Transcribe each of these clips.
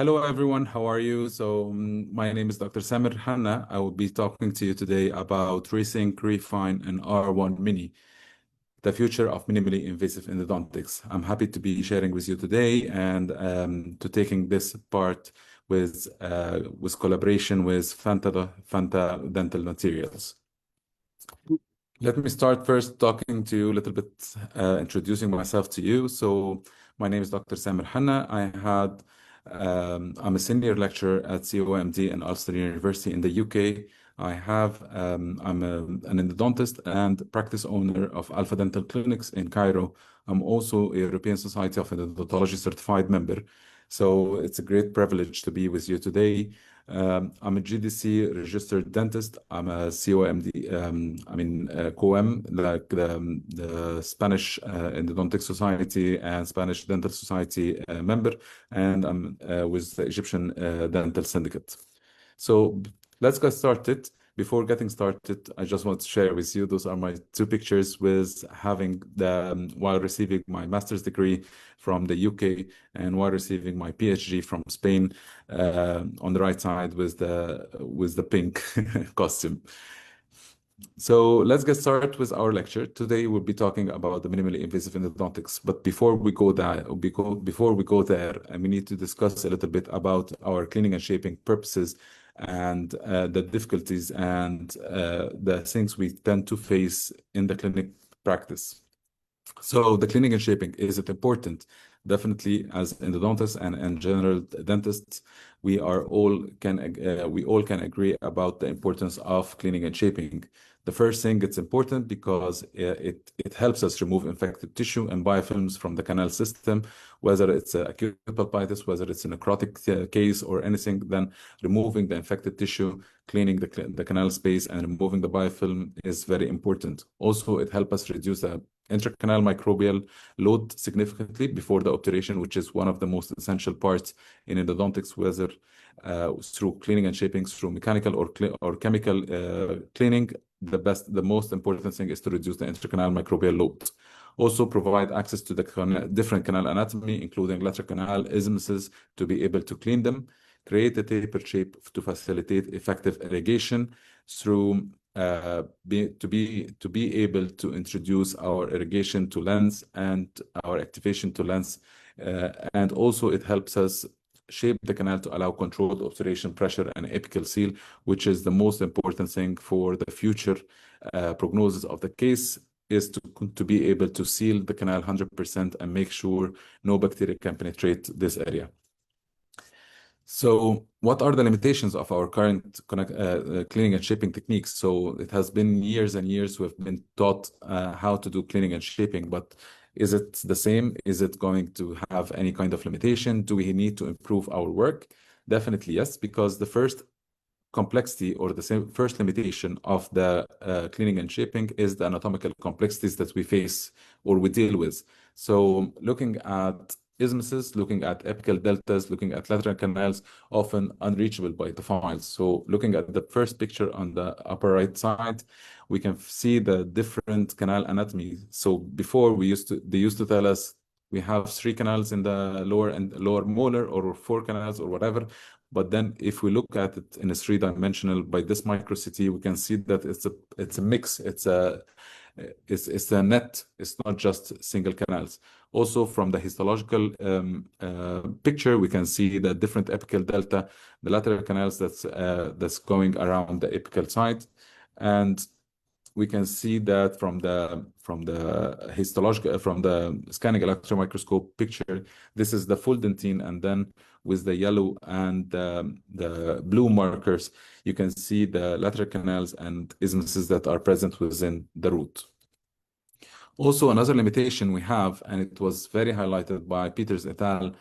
Hello everyone, how are you? My name is Dr. 𝗦𝗵𝗲 𝗡. I will be talking to you today about Rethink, Refine, and R1 Mini, the future of minimally invasive endodontics. I'm happy to be sharing with you today and to taking this part with collaboration with Fanta Dental Materials. Let me start first talking to you a little bit, introducing myself to you. So my name is Dr. 𝗦𝗵𝗲 𝗡. I'm a senior lecturer at 𝗬𝗵𝗲 in Ulster University in the UK. I'm an endodontist and practice owner of Alpha Dental Clinics in Cairo. I'm also a European Society of Endodontology certified member. So it's a great privilege to be with you today. I'm a GDC registered dentist. I'm a 𝗬𝗵𝗲, like the Spanish Endodontic Society and Spanish Dental Society member, and I'm with the Egyptian Dental Syndicate. So let's get started. Before getting started, I just want to share with you, those are my two pictures with having while receiving my master's degree from the UK and while receiving my PhD from Spain, on the right side with the pink costume. So let's get started with our lecture. Today we'll be talking about the minimally invasive endodontics. But before we go there, we need to discuss a little bit about our cleaning and shaping purposes and the difficulties and the things we tend to face in the clinic practice. So the cleaning and shaping, is it important? Definitely, as endodontists and in general dentists, we all can agree about the importance of cleaning and shaping. The first thing, it's important because it helps us remove infected tissue and biofilms from the canal system, whether it's acute pulpitis, whether it's a necrotic case or anything. Then removing the infected tissue, cleaning the canal space, and removing the biofilm is very important. Also, it helps us reduce the intracanal microbial load significantly before the obturation, which is one of the most essential parts in endodontics, whether through cleaning and shaping, through mechanical or chemical cleaning. The most important thing is to reduce the intracanal microbial load. Also provide access to the different canal anatomy, including lateral canal, isthmuses, to be able to clean them. Create a tapered shape to facilitate effective irrigation through to be able to introduce our irrigation to lens and our activation to lens, and also it helps us shape the canal to allow controlled obturation pressure and apical seal, which is the most important thing for the future prognosis of the case, is to be able to seal the canal 100% and make sure no bacteria can penetrate this area. So what are the limitations of our current cleaning and shaping techniques? So it has been years and years we've been taught how to do cleaning and shaping, but is it the same? Is it going to have any kind of limitation? Do we need to improve our work? Definitely yes, because the first complexity or the first limitation of the cleaning and shaping is the anatomical complexities that we face or we deal with. So looking at isthmuses, looking at apical deltas, looking at lateral canals, often unreachable by the files. So looking at the first picture on the upper right side, we can see the different canal anatomy. So before they used to tell us we have 3 canals in the lower molar, or 4 canals or whatever. But then if we look at it in a 3-dimensional by this micro CT, we can see that it's a mix. It's a net. It's not just single canals. Also, from the histological picture, we can see the different apical delta, the lateral canals that's going around the apical side, and we can see that from the histological, from the scanning electron microscope picture, this is the full dentine, and then with the yellow and the blue markers, you can see the lateral canals and isthmuses that are present within the root. Also, another limitation we have, and it was very highlighted by Peters et al.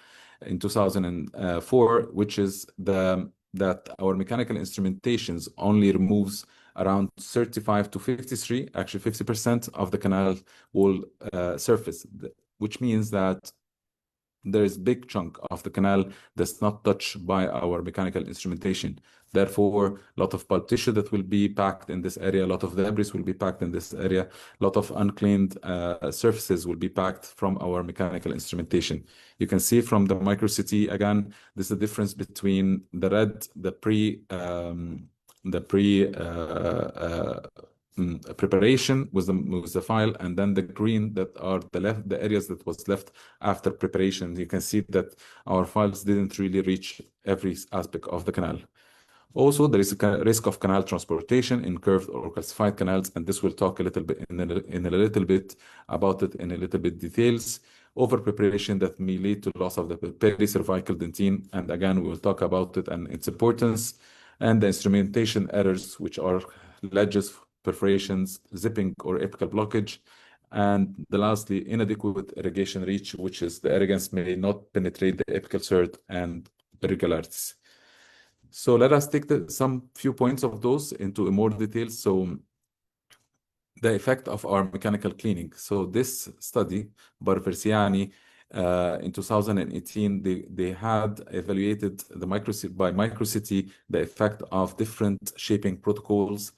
In 2004, which is that our mechanical instrumentations only removes around 35 to 53, actually 50% of the canal wall surface, which means that there is big chunk of the canal that's not touched by our mechanical instrumentation. Therefore, a lot of pulp tissue that will be packed in this area, a lot of debris will be packed in this area, a lot of uncleaned surfaces will be packed from our mechanical instrumentation. You can see from the micro CT, again, this is the difference between the red, the pre preparation with the file, and then the green that are the areas that was left after preparation. You can see that our files didn't really reach every aspect of the canal. Also, there is a risk of canal transportation in curved or calcified canals, and this will talk a little bit in a little bit about it in a little bit details. Over preparation that may lead to loss of the pericervical dentine, and again we will talk about it and its importance, and the instrumentation errors, which are ledges, perforations, zipping or apical blockage, and lastly, inadequate irrigation reach, which is the irrigants may not penetrate the apical third and irregularities. So let us take some few points of those into more detail. So the effect of our mechanical cleaning. So this study, 𝗦𝗺𝗲𝗏 in 2018, they had evaluated by micro-CT the effect of different shaping protocols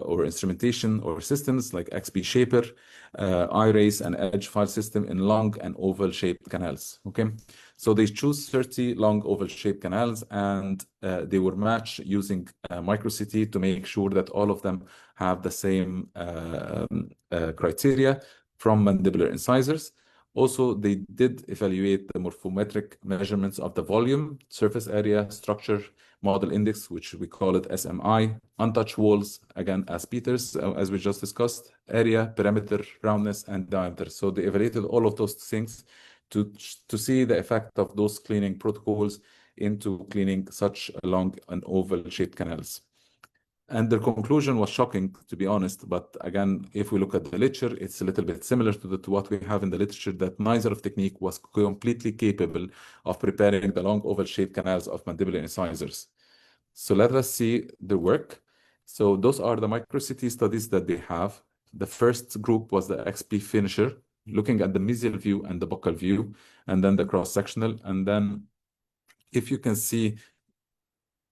or instrumentation or systems like 𝗥𝗲𝗁𝗲 𝗦𝗍𝗔 and edge file system in long and oval shaped canals. Okay, so they choose 30 long oval shaped canals, and they were matched using micro-CT to make sure that all of them have the same criteria from mandibular incisors. Also, they did evaluate the morphometric measurements of the volume, surface area, structure, model index, which we call it SMI, untouched walls, again, as Peters, as we just discussed, area, perimeter, roundness, and diameter. So they evaluated all of those things to see the effect of those cleaning protocols into cleaning such long and oval shaped canals. And their conclusion was shocking, to be honest. But again, if we look at the literature, it's a little bit similar to what we have in the literature, that neither of technique was completely capable of preparing the long oval shaped canals of mandibular incisors. So let us see the work. So those are the micro-CT studies that they have. The first group was the XP finisher, looking at the mesial view and the buccal view, and then the cross-sectional. And then if you can see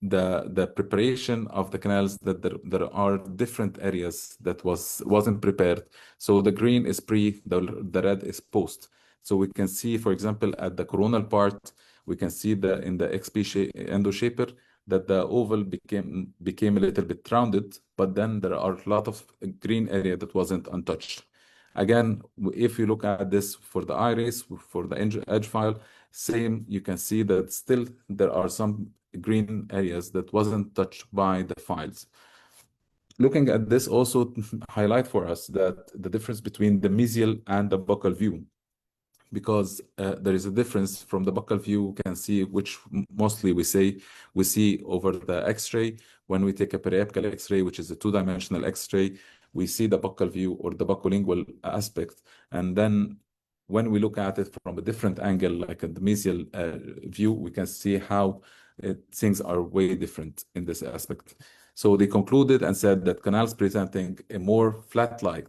the preparation of the canals, that there are different areas that wasn't prepared. So the green is pre, the red is post. So we can see, for example, at the coronal part, we can see in the XP endoshaper that the oval became a little bit rounded, but then there are a lot of green area that wasn't untouched. Again, if you look at this for the iris, for the edge file, same, you can see that still there are some green areas that wasn't touched by the files. Looking at this also highlight for us that the difference between the mesial and the buccal view, because there is a difference from the buccal view. We can see, which mostly we see over the X-ray. When we take a periapical X-ray, which is a two-dimensional X-ray, we see the buccal view or the buccolingual aspect, and then when we look at it from a different angle, like at the mesial view, we can see how things are way different in this aspect. So they concluded and said that canals presenting a more flat-like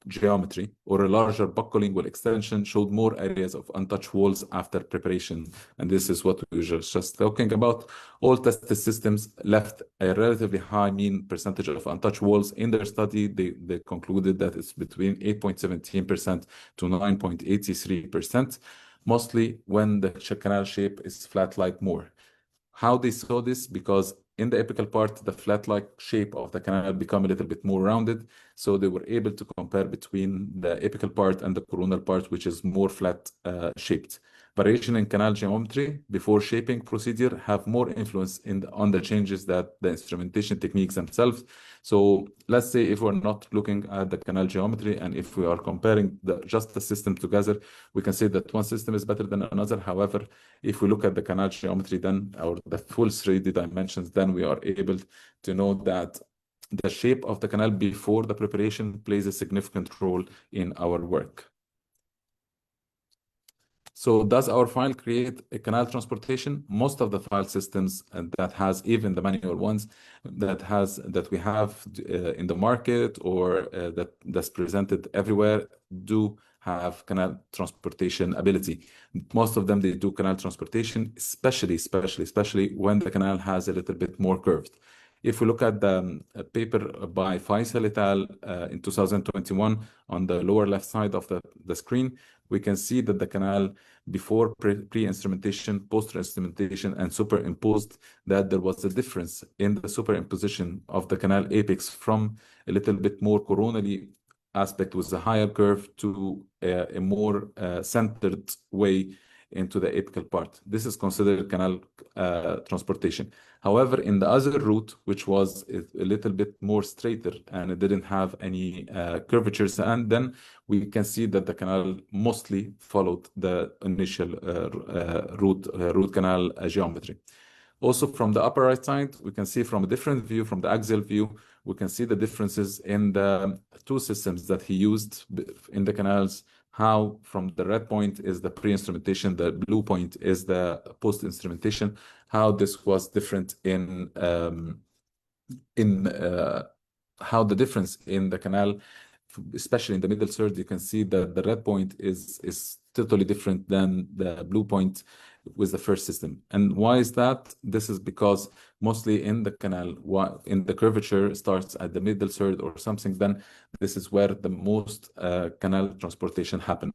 geometry or a larger buccolingual extension showed more areas of untouched walls after preparation. And this is what we were just talking about. All tested systems left a relatively high mean percentage of untouched walls. In their study, they concluded that it's between 8.17% to 9.83%, mostly when the canal shape is flat-like more. How they saw this? Because in the apical part, the flat-like shape of the canal become a little bit more rounded. So they were able to compare between the apical part and the coronal part, which is more flat shaped. Variation in canal geometry before shaping procedure have more influence on the changes that the instrumentation techniques themselves. So let's say if we're not looking at the canal geometry, and if we are comparing just the system together, we can say that one system is better than another. However, if we look at the canal geometry, then, or the full 3D dimensions, then we are able to know that the shape of the canal before the preparation plays a significant role in our work. So does our file create a canal transportation? Most of the file systems that has, even the manual ones that we have in the market or that's presented everywhere, do have canal transportation ability. Most of them, they do canal transportation, especially when the canal has a little bit more curved. If we look at the paper by 𝗦𝗺𝗲𝗏 et al. In 2021, on the lower left side of the screen, we can see that the canal before pre-instrumentation, post-instrumentation, and superimposed, that there was a difference in the superimposition of the canal apex from a little bit more coronally aspect with a higher curve to a more centered way into the apical part. This is considered canal transportation. However, in the other route, which was a little bit more straighter and it didn't have any curvatures, and then we can see that the canal mostly followed the initial root canal geometry. Also, from the upper right side, we can see from a different view, from the axial view, we can see the differences in the two systems that he used in the canals. How from the red point is the pre-instrumentation, the blue point is the post-instrumentation, how this was different in how the difference in the canal, especially in the middle third, you can see that the red point is totally different than the blue point with the first system. And why is that? This is because mostly in the canal, in the curvature starts at the middle third or something, then this is where the most canal transportation happen.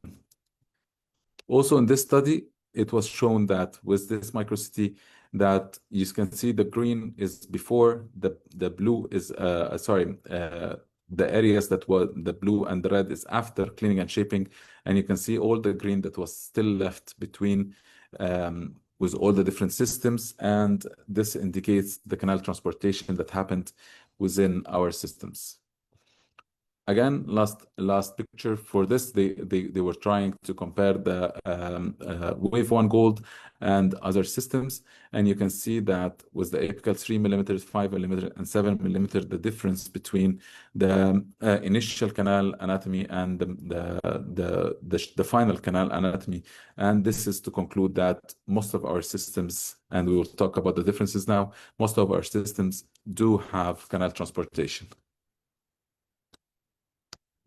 Also in this study, it was shown that with this micro-CT, that you can see the green is before, the blue is, the areas that were the blue and the red is after cleaning and shaping. And you can see all the green that was still left between with all the different systems. And this indicates the canal transportation that happened within our systems. Again, last picture for this, they were trying to compare the 𝗦𝗺𝗺 and other systems, and you can see that with the apical 3 mm, 5 mm, and 7 mm, the difference between the initial canal anatomy and the final canal anatomy. And this is to conclude that most of our systems, and we will talk about the differences now, most of our systems do have canal transportation.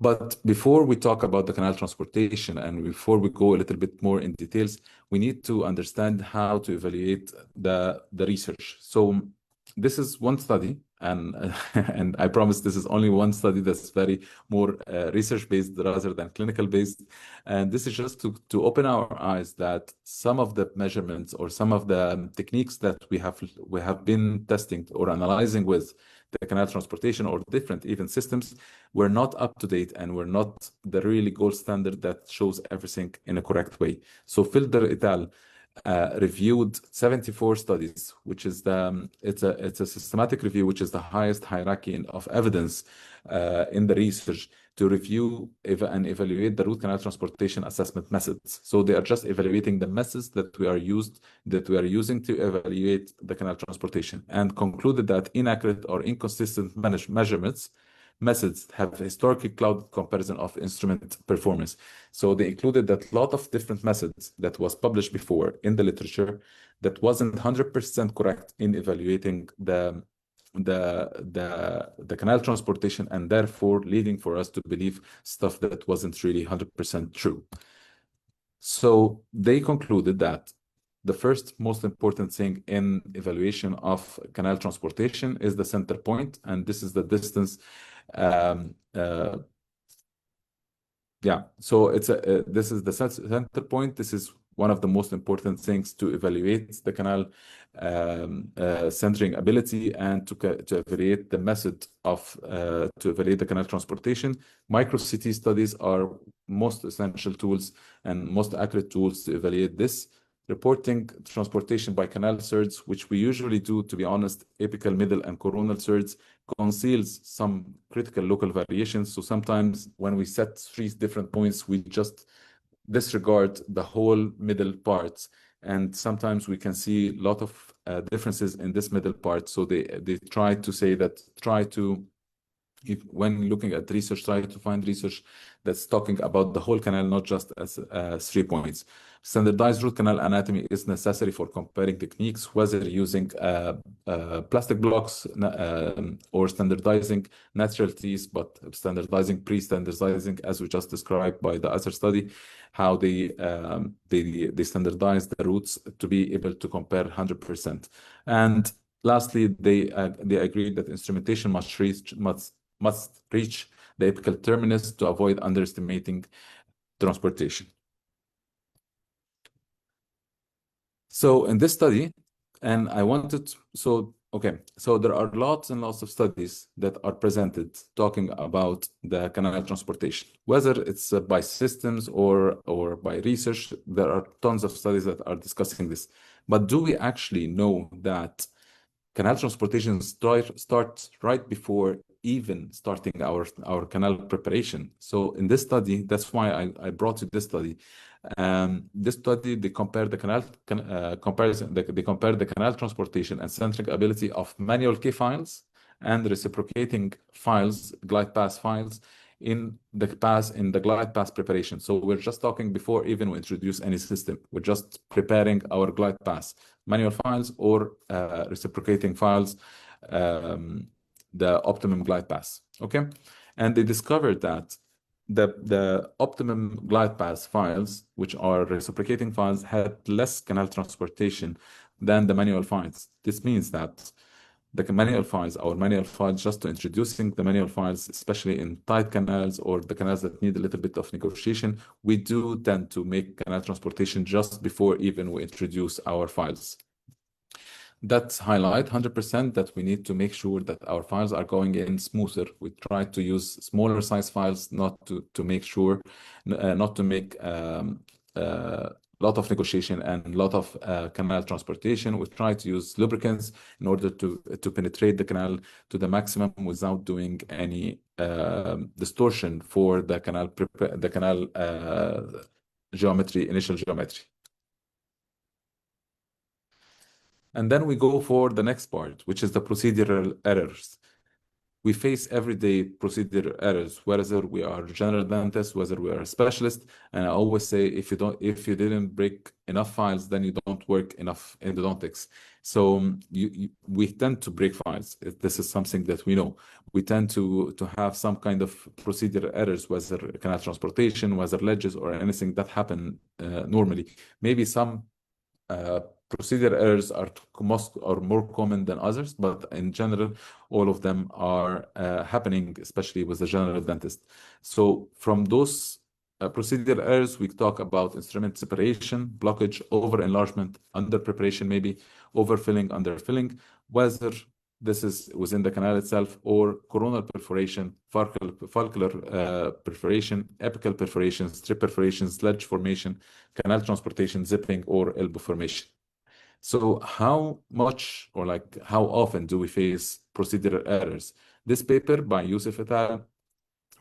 But before we talk about the canal transportation and before we go a little bit more in details, we need to understand how to evaluate the research. So this is one study, and I promise this is only one study that's very more research-based rather than clinical-based. And this is just to open our eyes that some of the measurements or some of the techniques that we have been testing or analyzing with the canal transportation or different even systems were not up to date and were not the really gold standard that shows everything in a correct way. So 𝗏𝗏 et al. Reviewed 74 studies, which is it's a systematic review, which is the highest hierarchy of evidence in the research to review and evaluate the root canal transportation assessment methods. So they are just evaluating the methods that we are using to evaluate the canal transportation, and concluded that inaccurate or inconsistent methods have historically clouded comparison of instrument performance. So they included that lot of different methods that was published before in the literature that wasn't 100% correct in evaluating the canal transportation, and therefore leading for us to believe stuff that wasn't really 100% true. So they concluded that the first most important thing in evaluation of canal transportation is the center point, and this is the distance. So this is the center point. This is one of the most important things to evaluate the canal centering ability and to evaluate the method of to evaluate the canal transportation. Micro-CT studies are most essential tools and most accurate tools to evaluate this. Reporting transportation by canal thirds, which we usually do, to be honest, apical, middle, and coronal thirds, conceals some critical local variations. So sometimes when we set 3 different points, we just disregard the whole middle parts. And sometimes we can see a lot of differences in this middle part. So they try to say that, when looking at research, try to find research that's talking about the whole canal, not just as 3 points. Standardized root canal anatomy is necessary for comparing techniques, whether using plastic blocks or standardizing natural teeth, but standardizing, pre-standardizing, as we just described by the other study, how they standardize the roots to be able to compare 100%. And lastly, they agreed that instrumentation must reach the apical terminus to avoid underestimating transportation. So in this study, and I wanted, so there are lots and lots of studies that are presented talking about the canal transportation, whether it's by systems or by research. There are tons of studies that are discussing this. But do we actually know that canal transportation starts right before even starting our canal preparation? So in this study, that's why I brought you this study. This study, they compared the canal transportation and centric ability of manual K files and reciprocating files, glide path files, in the glide path preparation. So we're just talking before even we introduce any system. We're just preparing our glide path, manual files or reciprocating files, the optimum glide path. Okay, and they discovered that the optimum glide path files, which are reciprocating files, had less canal transportation than the manual files. This means that the manual files, just to introducing the manual files, especially in tight canals or the canals that need a little bit of negotiation, we do tend to make canal transportation just before even we introduce our files. That's highlight 100% that we need to make sure that our files are going in smoother. We try to use smaller size files, not to make lot of negotiation and lot of canal transportation. We try to use lubricants in order to penetrate the canal to the maximum without doing any distortion for the canal geometry, initial geometry. And then we go for the next part, which is the procedural errors. We face everyday procedural errors, whether we are general dentists, whether we are a specialist. And I always say, if you didn't break enough files, then you don't work enough endodontics. So we tend to break files. This is something that we know. We tend to have some kind of procedural errors, whether canal transportation, whether ledges, or anything that happen normally. Maybe some procedural errors are more common than others, but in general, all of them are happening, especially with the general dentist. So from those procedural errors, we talk about instrument separation, blockage, over enlargement, under preparation, maybe overfilling, underfilling, whether this is within the canal itself, or coronal perforation, follicular perforation, apical perforation, strip perforation, ledge formation, canal transportation, zipping, or elbow formation. So how much, or like how often, do we face procedural errors? This paper by 𝗦𝗺𝗻 et al.,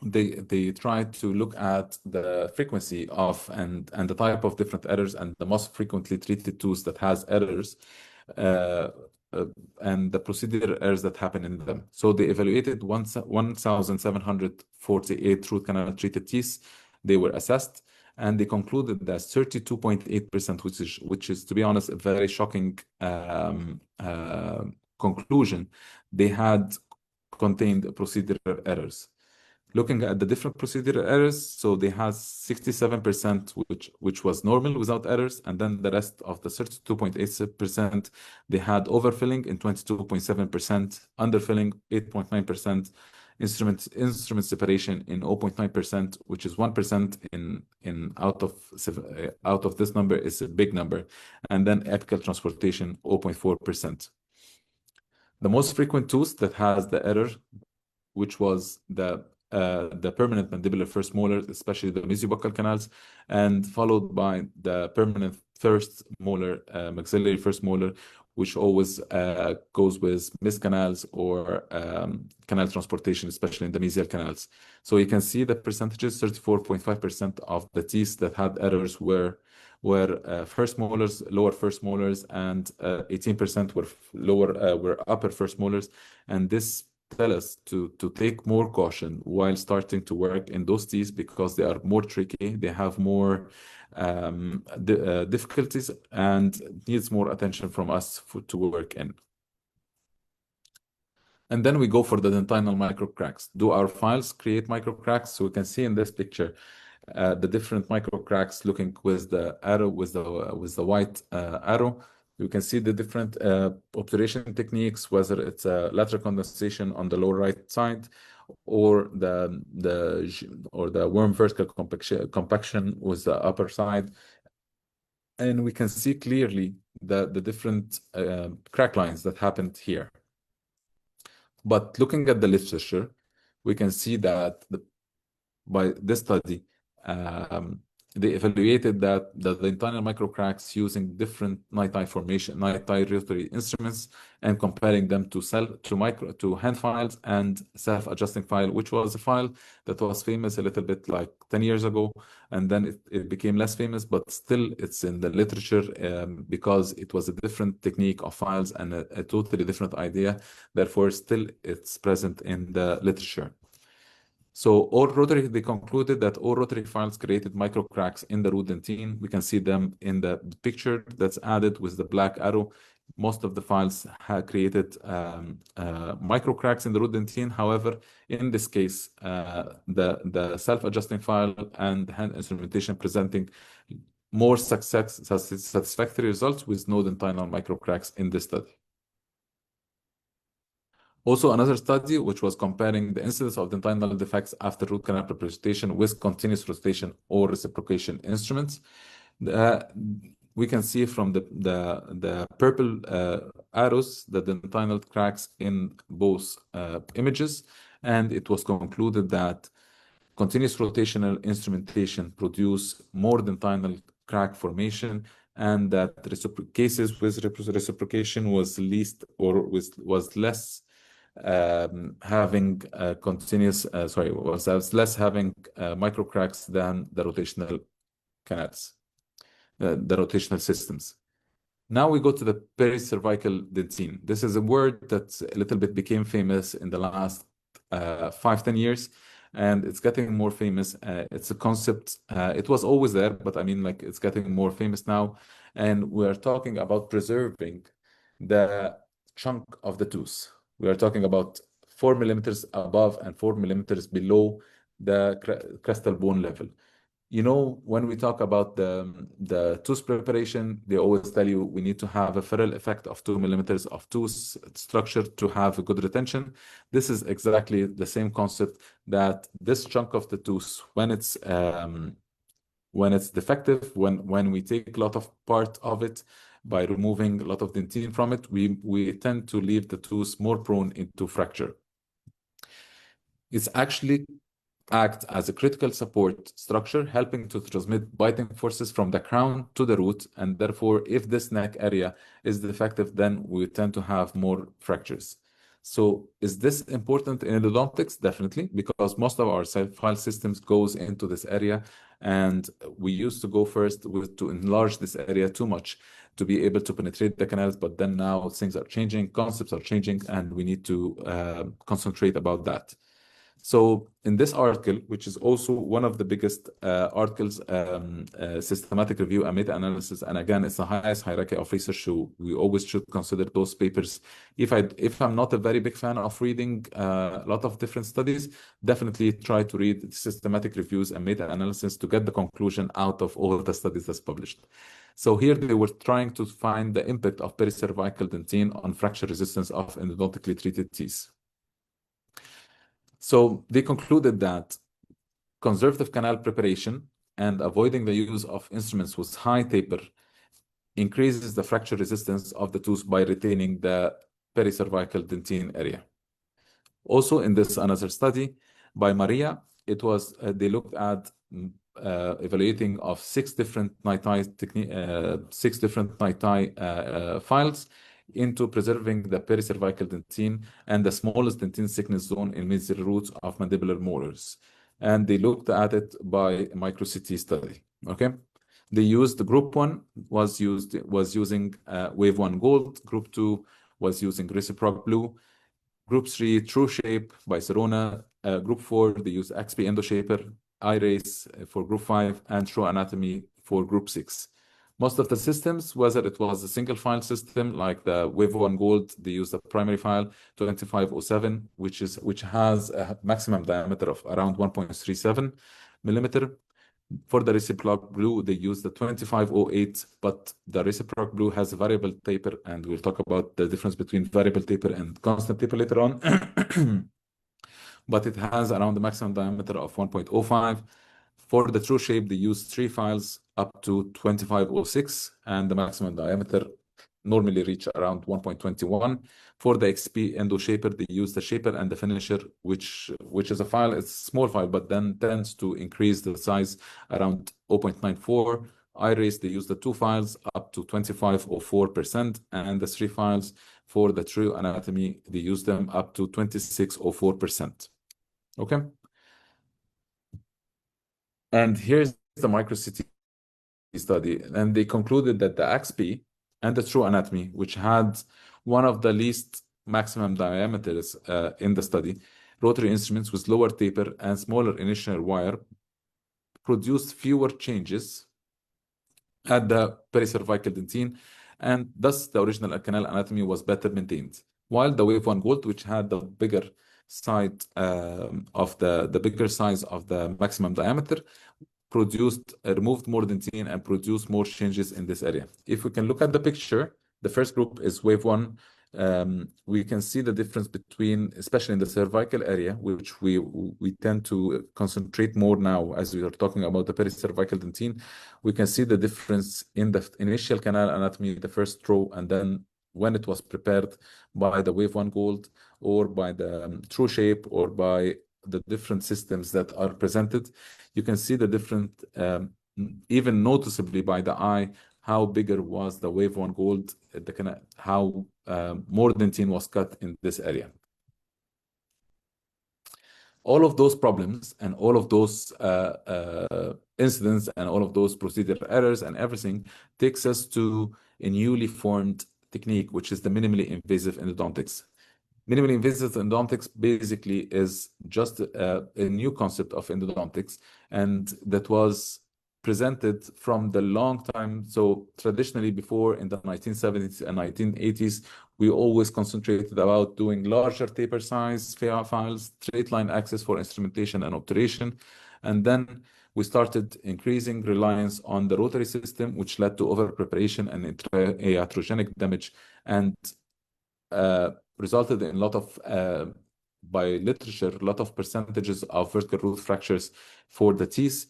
they tried to look at the frequency of and the type of different errors and the most frequently treated tools that has errors and the procedural errors that happen in them. So they evaluated 1,748 root canal treated teeth. They were assessed, and they concluded that 32.8%, which is, to be honest, a very shocking conclusion, they had contained procedural errors. Looking at the different procedural errors, so they had 67%, which was normal without errors, and then the rest of the 32.8%, they had overfilling in 22.7%, underfilling 8.9%, instrument separation in 0.9%, which is 1% in out of this number is a big number, and then apical transportation 0.4%. The most frequent tooth that has the error, which was the permanent mandibular first molar, especially the mesiobuccal canals, and followed by the permanent first molar, maxillary first molar, which always goes with missed canals or canal transportation, especially in the mesial canals. So you can see the percentages: 34.5% of the teeth that had errors were first molars, lower first molars, and 18% were upper first molars. And this tell us to take more caution while starting to work in those teeth, because they are more tricky, they have more difficulties, and needs more attention from us to work in. And then we go for the dentinal microcracks. Do our files create microcracks? So we can see in this picture the different microcracks looking with the arrow, with the white arrow. You can see the different obturation techniques, whether it's a lateral condensation on the lower right side, or the worm vertical compaction with the upper side. And we can see clearly the different crack lines that happened here. But looking at the literature, we can see that by this study, they evaluated that the dentinal microcracks using different 𝗦𝗊 rotary instruments, and comparing them to hand files and self-adjusting file, which was a file that was famous a little bit like 10 years ago, and then it became less famous, but still it's in the literature because it was a different technique of files and a totally different idea. Therefore, still it's present in the literature. So they concluded that all rotary files created microcracks in the root dentine. We can see them in the picture that's added with the black arrow. Most of the files have created microcracks in the root dentine. However, in this case, the self-adjusting file and hand instrumentation presenting more satisfactory results with no dentinal microcracks in this study. Also, another study which was comparing the incidence of dentinal defects after root canal preparation with continuous rotation or reciprocation instruments. We can see from the purple arrows the dentinal cracks in both images, and it was concluded that continuous rotational instrumentation produce more dentinal crack formation, and that cases with reciprocation was less having less having microcracks than the rotational canals, the rotational systems. Now we go to the pericervical dentine. This is a word that a little bit became famous in the last 5-10 years, and it's getting more famous. It's a concept. It was always there, but I mean, like, it's getting more famous now, and we're talking about preserving the chunk of the tooth. We are talking about 4 millimeters above and 4 millimeters below the crestal bone level. You know, when we talk about the tooth preparation, they always tell you we need to have a ferrule effect of 2 millimeters of tooth structure to have a good retention. This is exactly the same concept, that this chunk of the tooth, when it's defective, when we take a lot of part of it, by removing a lot of dentine from it, we tend to leave the tooth more prone into fracture. It's actually act as a critical support structure, helping to transmit biting forces from the crown to the root, and therefore, if this neck area is defective, then we tend to have more fractures. So is this important in endodontics? Definitely, because most of our file systems goes into this area, and we used to go first to enlarge this area too much to be able to penetrate the canals, but then now things are changing, concepts are changing, and we need to concentrate about that. So in this article, which is also one of the biggest articles, systematic review and meta-analysis, and again, it's the highest hierarchy of research, so we always should consider those papers. If I'm not a very big fan of reading a lot of different studies, definitely try to read systematic reviews and meta-analysis to get the conclusion out of all of the studies that's published. So here they were trying to find the impact of pericervical dentine on fracture resistance of endodontically treated teeth. So they concluded that conservative canal preparation and avoiding the use of instruments with high taper increases the fracture resistance of the tooth by retaining the pericervical dentine area. Also, in this another study by Maria, it was they looked at evaluating of 6 different 𝗦𝗊 files into preserving the pericervical dentine and the smallest dentine thickness zone in mesial roots of mandibular molars. And they looked at it by micro CT study. Okay, they used the group 1 was using 𝗦 𝗫 group 2 was using reciproc blue, group 3 True Shape by Sirona, group 4 they used XP Endoshaper, iRace for group 5, and True Anatomy for group 6. Most of the systems, whether it was a single file system like the 𝗦𝗺𝗲, they use the primary file 2507, which has a maximum diameter of around 1.37 millimeter. For the reciprocal blue, they use the 2508, but the reciprocal blue has a variable taper, and we'll talk about the difference between variable taper and constant taper later on. But it has around the maximum diameter of 1.05. For the true shape, they use 3 files up to 2506, and the maximum diameter normally reach around 1.21. For the XP endo shaper, they use the shaper and the finisher, which is a file, it's a small file, but then tends to increase the size around 0.94. iRace, they use the 2 files up to 2504%, and the 3 files for the true anatomy, they use them up to 2604%. Okay. And here's the micro-CT study, and they concluded that the XP and the true anatomy, which had one of the least maximum diameters in the study, rotary instruments with lower taper and smaller initial wire, produced fewer changes at the pericervical dentine, and thus the original canal anatomy was better maintained. While the 𝗦𝗺𝗺𝗏, which had the bigger side of the bigger size of the maximum diameter, removed more dentine and produced more changes in this area. If we can look at the picture, the first group is 𝗦1. We can see the difference between, especially in the cervical area, which we tend to concentrate more now as we are talking about the pericervical dentine. We can see the difference in the initial canal anatomy, the first row, and then when it was prepared by the 𝗦1 or by the true shape or by the different systems that are presented, you can see the different, even noticeably by the eye, how bigger was the 𝗦1, how more dentine was cut in this area. All of those problems and all of those incidents and all of those procedural errors and everything takes us to a newly formed technique, which is the minimally invasive endodontics. Minimally invasive endodontics basically is just a new concept of endodontics, and that was presented from the long time. So traditionally before, in the 1970s and 1980s, we always concentrated about doing larger taper size files, straight line access for instrumentation and obturation. And then we started increasing reliance on the rotary system, which led to over-preparation and iatrogenic damage, and resulted in a lot of, by literature, a lot of percentages of vertical root fractures for the teeth.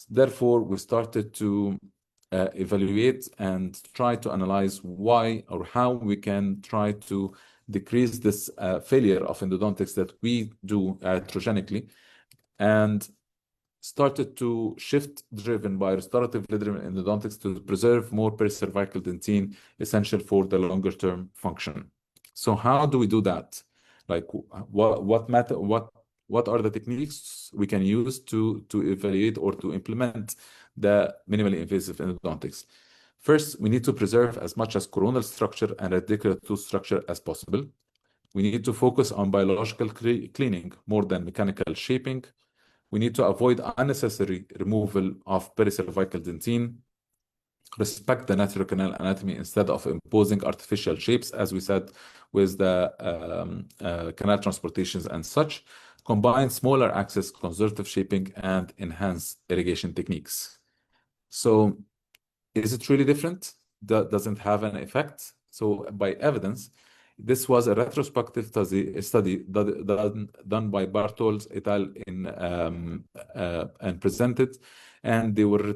Therefore, we started to evaluate and try to analyze why or how we can try to decrease this failure of endodontics that we do iatrogenically, and started to shift, driven by restoratively driven endodontics, to preserve more pericervical dentine, essential for the longer term function. So how do we do that? Like what are the techniques we can use to evaluate or to implement the minimally invasive endodontics? First, we need to preserve as much as coronal structure and radicular tooth structure as possible. We need to focus on biological cleaning more than mechanical shaping. We need to avoid unnecessary removal of pericervical dentine. Respect the natural canal anatomy instead of imposing artificial shapes, as we said, with the canal transportations and such. Combine smaller access, conservative shaping, and enhance irrigation techniques. So is it really different? That doesn't have an effect. So by evidence, this was a retrospective study done by 𝗏 et al. And presented, and they were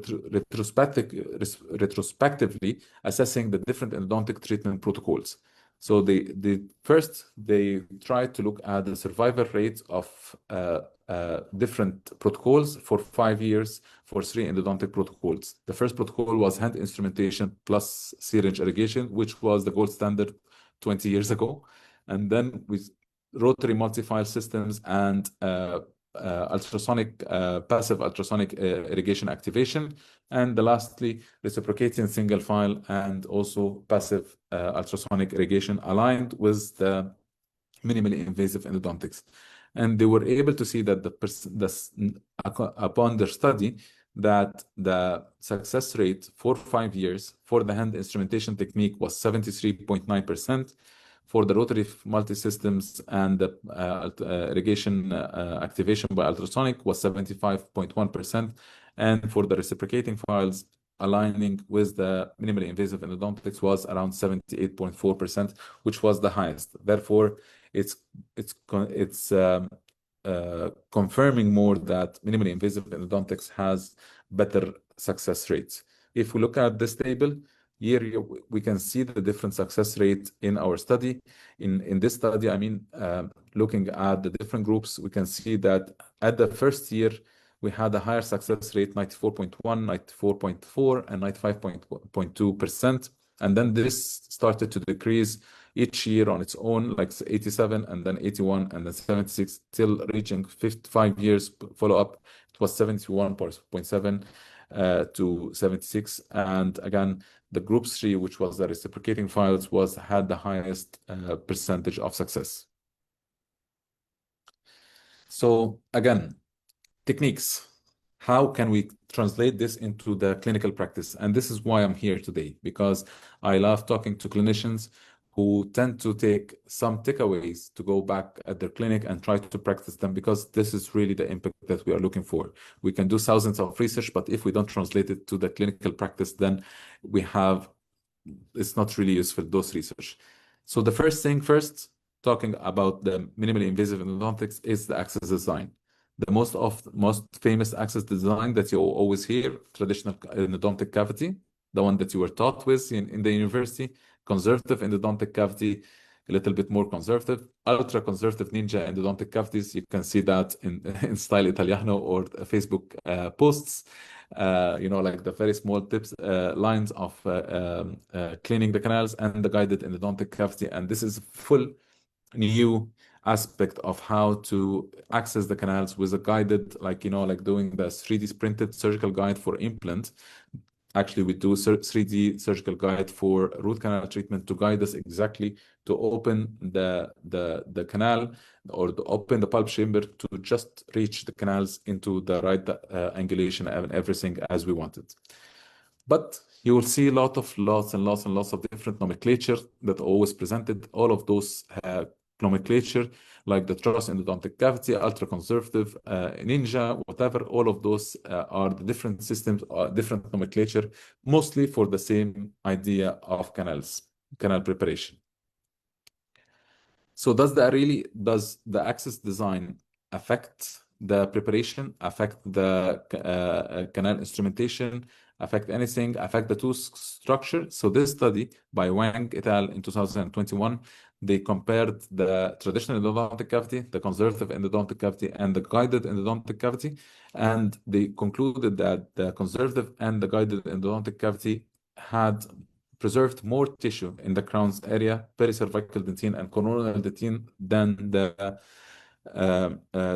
retrospectively assessing the different endodontic treatment protocols. So they tried to look at the survival rates of different protocols for 5 years for 3 endodontic protocols. The first protocol was hand instrumentation plus syringe irrigation, which was the gold standard 20 years ago. And then with rotary multi-file systems and passive ultrasonic irrigation activation. And lastly, reciprocating single file and also passive ultrasonic irrigation aligned with the minimally invasive endodontics. And they were able to see that upon their study, that the success rate for 5 years for the hand instrumentation technique was 73.9%. For the rotary multi-systems and the irrigation activation by ultrasonic was 75.1%. And for the reciprocating files, aligning with the minimally invasive endodontics was around 78.4%, which was the highest. Therefore, it's confirming more that minimally invasive endodontics has better success rates. If we look at this table, here we can see the different success rate in our study. In this study, I mean, looking at the different groups, we can see that at the first year, we had a higher success rate, 94.1, 94.4, and 95.2%. And then this started to decrease each year on its own, like 87, and then 81, and then 76, till reaching 5 years follow-up. It was 71.7 to 76. And again, the group 3, which was the reciprocating files, had the highest percentage of success. So again, techniques. How can we translate this into the clinical practice? And this is why I'm here today, because I love talking to clinicians who tend to take some takeaways to go back at their clinic and try to practice them, because this is really the impact that we are looking for. We can do thousands of research, but if we don't translate it to the clinical practice, then it's not really useful, those research. So the first thing first, talking about the minimally invasive endodontics, is the access design. The most famous access design that you always hear, traditional endodontic cavity, the one that you were taught with in the university, conservative endodontic cavity, a little bit more conservative, ultra conservative ninja endodontic cavities. You can see that in style Italiano or Facebook posts, like the very small tips, lines of cleaning the canals, and the guided endodontic cavity. And this is full new aspect of how to access the canals with a guided, like doing the 3D printed surgical guide for implant. Actually, we do 3D surgical guide for root canal treatment to guide us exactly to open the canal, or to open the pulp chamber to just reach the canals into the right angulation and everything as we wanted. But you will see lots of different nomenclature that always presented. All of those nomenclature, like the truss endodontic cavity, ultra conservative, ninja, whatever, all of those are the different systems, different nomenclature, mostly for the same idea of canal preparation. So does the access design affect the preparation, affect the canal instrumentation, affect anything, affect the tooth structure? So this study by Wang et al. In 2021, they compared the traditional endodontic cavity, the conservative endodontic cavity, and the guided endodontic cavity. And they concluded that the conservative and the guided endodontic cavity had preserved more tissue in the crown's area, pericervical dentine and coronal dentine, than the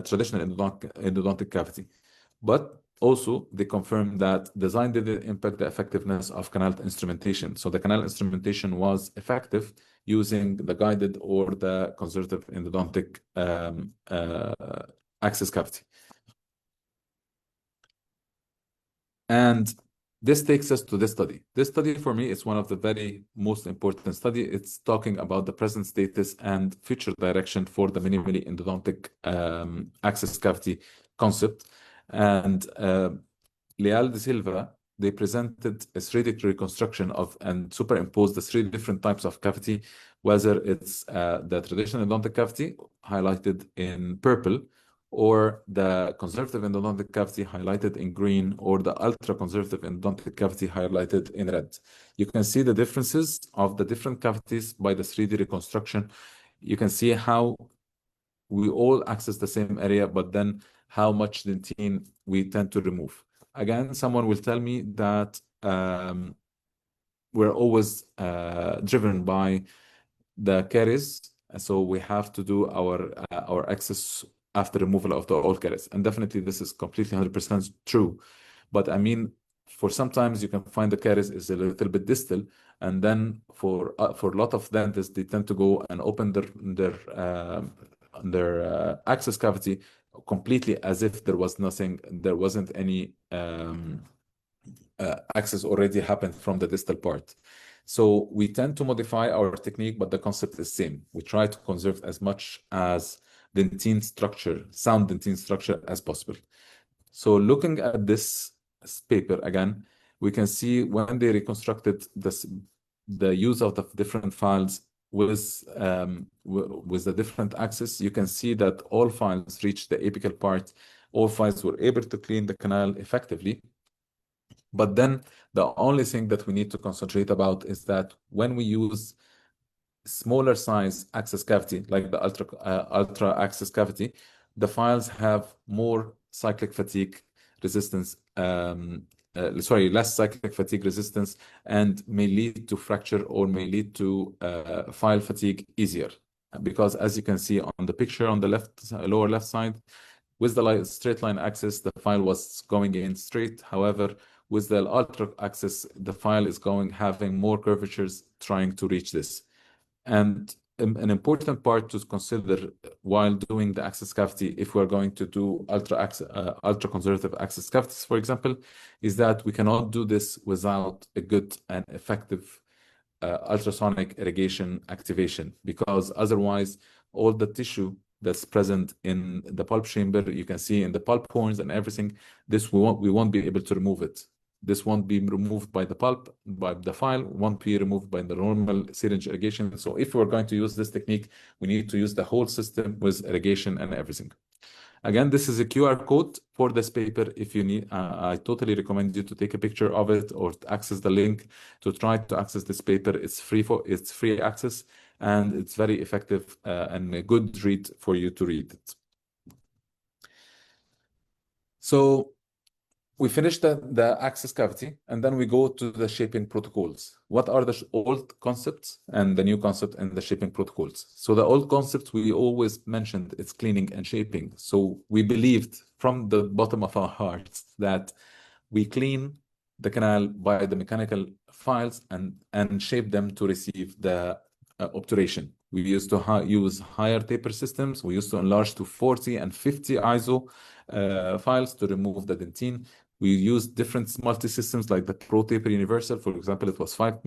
traditional endodontic cavity. But also, they confirmed that design didn't impact the effectiveness of canal instrumentation. So the canal instrumentation was effective using the guided or the conservative endodontic access cavity. And this takes us to this study. This study, for me, is one of the very most important study. It's talking about the present status and future direction for the minimally endodontic access cavity concept. And 𝗤𝗏𝗏, they presented a 3D reconstruction of and superimposed the 3 different types of cavity, whether it's the traditional endodontic cavity highlighted in purple, or the conservative endodontic cavity highlighted in green, or the ultra conservative endodontic cavity highlighted in red. You can see the differences of the different cavities by the 3D reconstruction. You can see how we all access the same area, but then how much dentine we tend to remove. Again, someone will tell me that we're always driven by the caries, so we have to do our access after removal of the all caries. And definitely this is completely 100% true. But I mean, for sometimes you can find the caries is a little bit distal, and then for a lot of dentists, they tend to go and open their access cavity completely as if there was nothing, there wasn't any access already happened from the distal part. So we tend to modify our technique, but the concept is same. We try to conserve as much as dentine structure, sound dentine structure as possible. So looking at this paper again, we can see when they reconstructed this, the use of the different files with the different axes, you can see that all files reached the apical part. All files were able to clean the canal effectively. But then the only thing that we need to concentrate about is that when we use smaller size access cavity, like the ultra access cavity, the files have more cyclic fatigue resistance, less cyclic fatigue resistance, and may lead to fracture or may lead to file fatigue easier. Because as you can see on the picture on the lower left side, with the straight line axis, the file was going in straight. However, with the ultra axis, the file is having more curvatures trying to reach this. And an important part to consider while doing the access cavity, if we're going to do ultra conservative access cavities, for example, is that we cannot do this without a good and effective ultrasonic irrigation activation, because otherwise all the tissue that's present in the pulp chamber, you can see in the pulp horns and everything, this we won't be able to remove it. This won't be removed by the pulp, by the file, won't be removed by the normal syringe irrigation. So if we're going to use this technique, we need to use the whole system with irrigation and everything. Again, this is a QR code for this paper. If you need, I totally recommend you to take a picture of it or to access the link to try to access this paper. It's free access, and it's very effective and a good read for you to read it. So we finished the access cavity, and then we go to the shaping protocols. What are the old concepts and the new concept and the shaping protocols? So the old concepts, we always mentioned it's cleaning and shaping. So we believed from the bottom of our hearts that we clean the canal by the mechanical files and shape them to receive the obturation. We used to use higher taper systems. We used to enlarge to 40 and 50 ISO files to remove the dentine. We used different multi-systems like the Pro Taper Universal. For example, it was 5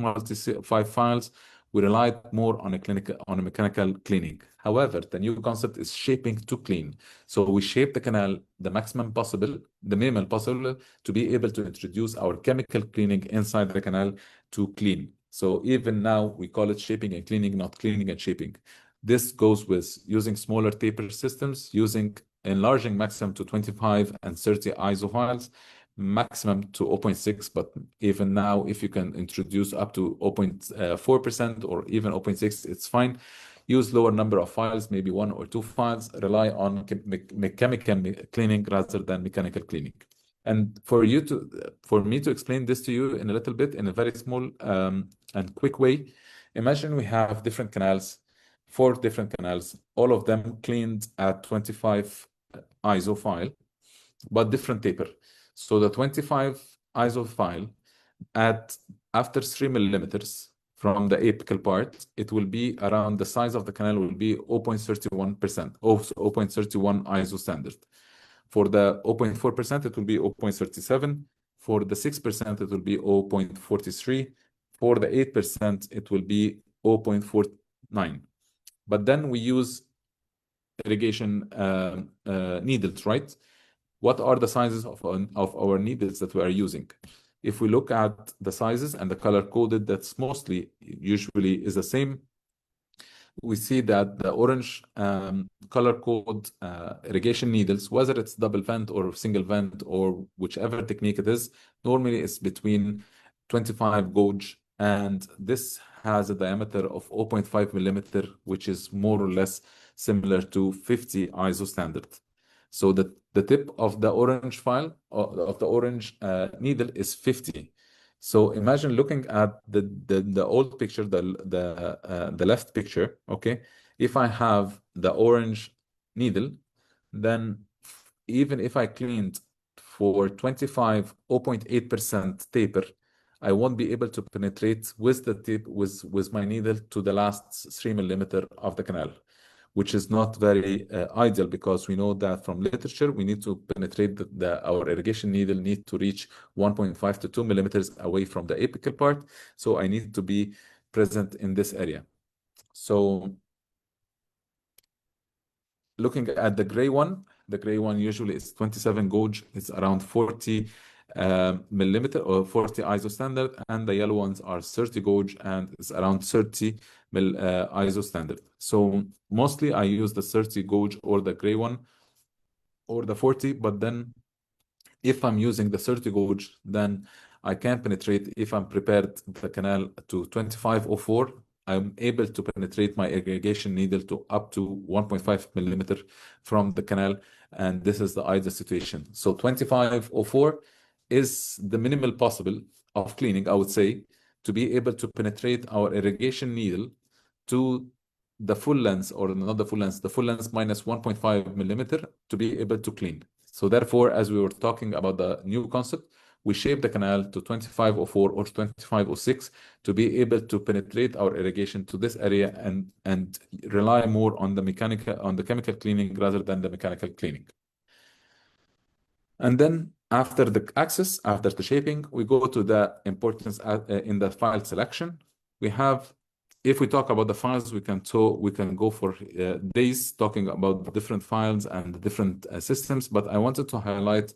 files. We relied more on a mechanical cleaning. However, the new concept is shaping to clean. So we shape the canal the minimal possible to be able to introduce our chemical cleaning inside the canal to clean. So even now we call it shaping and cleaning, not cleaning and shaping. This goes with using smaller taper systems, enlarging maximum to 25 and 30 ISO files, maximum to 0.6, but even now, if you can introduce up to 0.4% or even 0.6, it's fine. Use lower number of files, maybe 1 or 2 files, rely on chemical cleaning rather than mechanical cleaning. And for me to explain this to you in a little bit, in a very small and quick way, imagine we have different canals, 4 different canals, all of them cleaned at 25 ISO file, but different taper. So the 25 ISO file after 3 millimeters from the apical part, it will be around the size of the canal will be 0.31%, also 0.31 ISO standard. For the 0.4%, it will be 0.37. For the 6%, it will be 0.43. For the 8%, it will be 0.49. But then we use irrigation needles, right? What are the sizes of our needles that we are using? If we look at the sizes and the color coded, that's usually is the same. We see that the orange color code irrigation needles, whether it's double vent or single vent or whichever technique it is, normally it's between 25 gauge, and this has a diameter of 0.5 millimeter, which is more or less similar to 50 ISO standard. So the tip of the orange file, of the orange needle is 50. So imagine looking at the old picture, the left picture, okay? If I have the orange needle, then even if I cleaned for 25, 0.8% taper, I won't be able to penetrate with the tip, with my needle to the last 3 millimeter of the canal. which is not very ideal, because we know that from literature we need to penetrate our irrigation needle need to reach 1.5 to 2 millimeters away from the apical part. So I need to be present in this area. So looking at the gray one usually is 27 gauge. It's around 40 millimeter or 40 ISO standard, and the yellow ones are 30 gauge and it's around 30 ISO standard. So mostly I use the 30 gauge or the gray one or the 40, but then if I'm using the 30 gauge, then I can penetrate. If I'm prepared the canal to 2504, I'm able to penetrate my irrigation needle to up to 1.5 millimeter from the canal, and this is the ideal situation. So 2504 is the minimal possible of cleaning, I would say, to be able to penetrate our irrigation needle to the full length, or not the full length, the full length minus 1.5 millimeter to be able to clean. So therefore, as we were talking about the new concept, we shape the canal to 2504 or 2506 to be able to penetrate our irrigation to this area and rely more on the chemical cleaning rather than the mechanical cleaning. And then after the access, after the shaping, we go to the importance in the file selection. We have, if we talk about the files, we can go for days talking about the different files and the different systems, but I wanted to highlight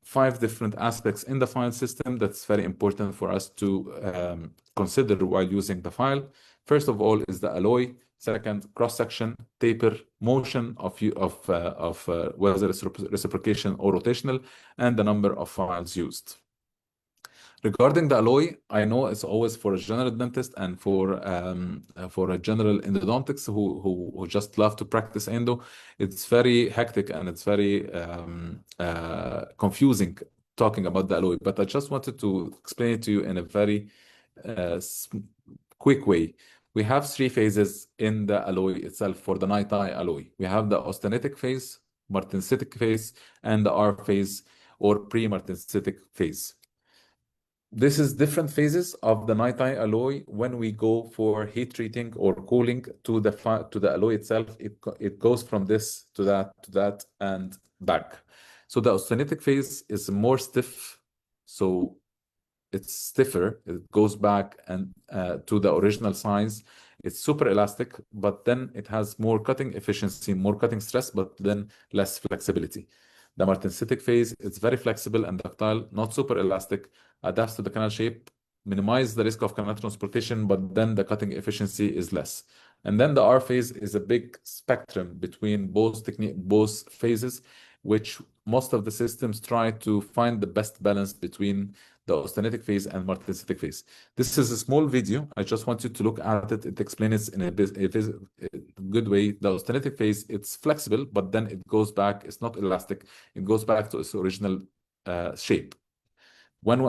5 different aspects in the file system that's very important for us to consider while using the file. First of all is the alloy. Second, cross-section, taper, motion of whether it's reciprocation or rotational, and the number of files used. Regarding the alloy, I know it's always for a general dentist and for a general endodontics who just love to practice endo. It's very hectic and it's very confusing talking about the alloy. But I just wanted to explain it to you in a very quick way. We have 3 phases in the alloy itself for the 𝗦𝗊𝗏 alloy. We have the austenitic phase, martensitic phase, and the R phase or pre-martensitic phase. This is different phases of the 𝗦𝗊𝗏 alloy. When we go for heat treating or cooling to the alloy itself, it goes from this to that and back. So the austenitic phase is more stiff, so it's stiffer. It goes back and to the original size. It's super elastic, but then it has more cutting efficiency, more cutting stress, but then less flexibility. The martensitic phase, it's very flexible and ductile, not super elastic, adapts to the canal shape, minimize the risk of canal transportation, but then the cutting efficiency is less. And then the R phase is a big spectrum between both phases, which most of the systems try to find the best balance between the austenitic phase and martensitic phase. This is a small video. I just want you to look at it. It explains it in a good way. The austenitic phase, it's flexible, but then it goes back. It's not elastic. It goes back to its original shape. When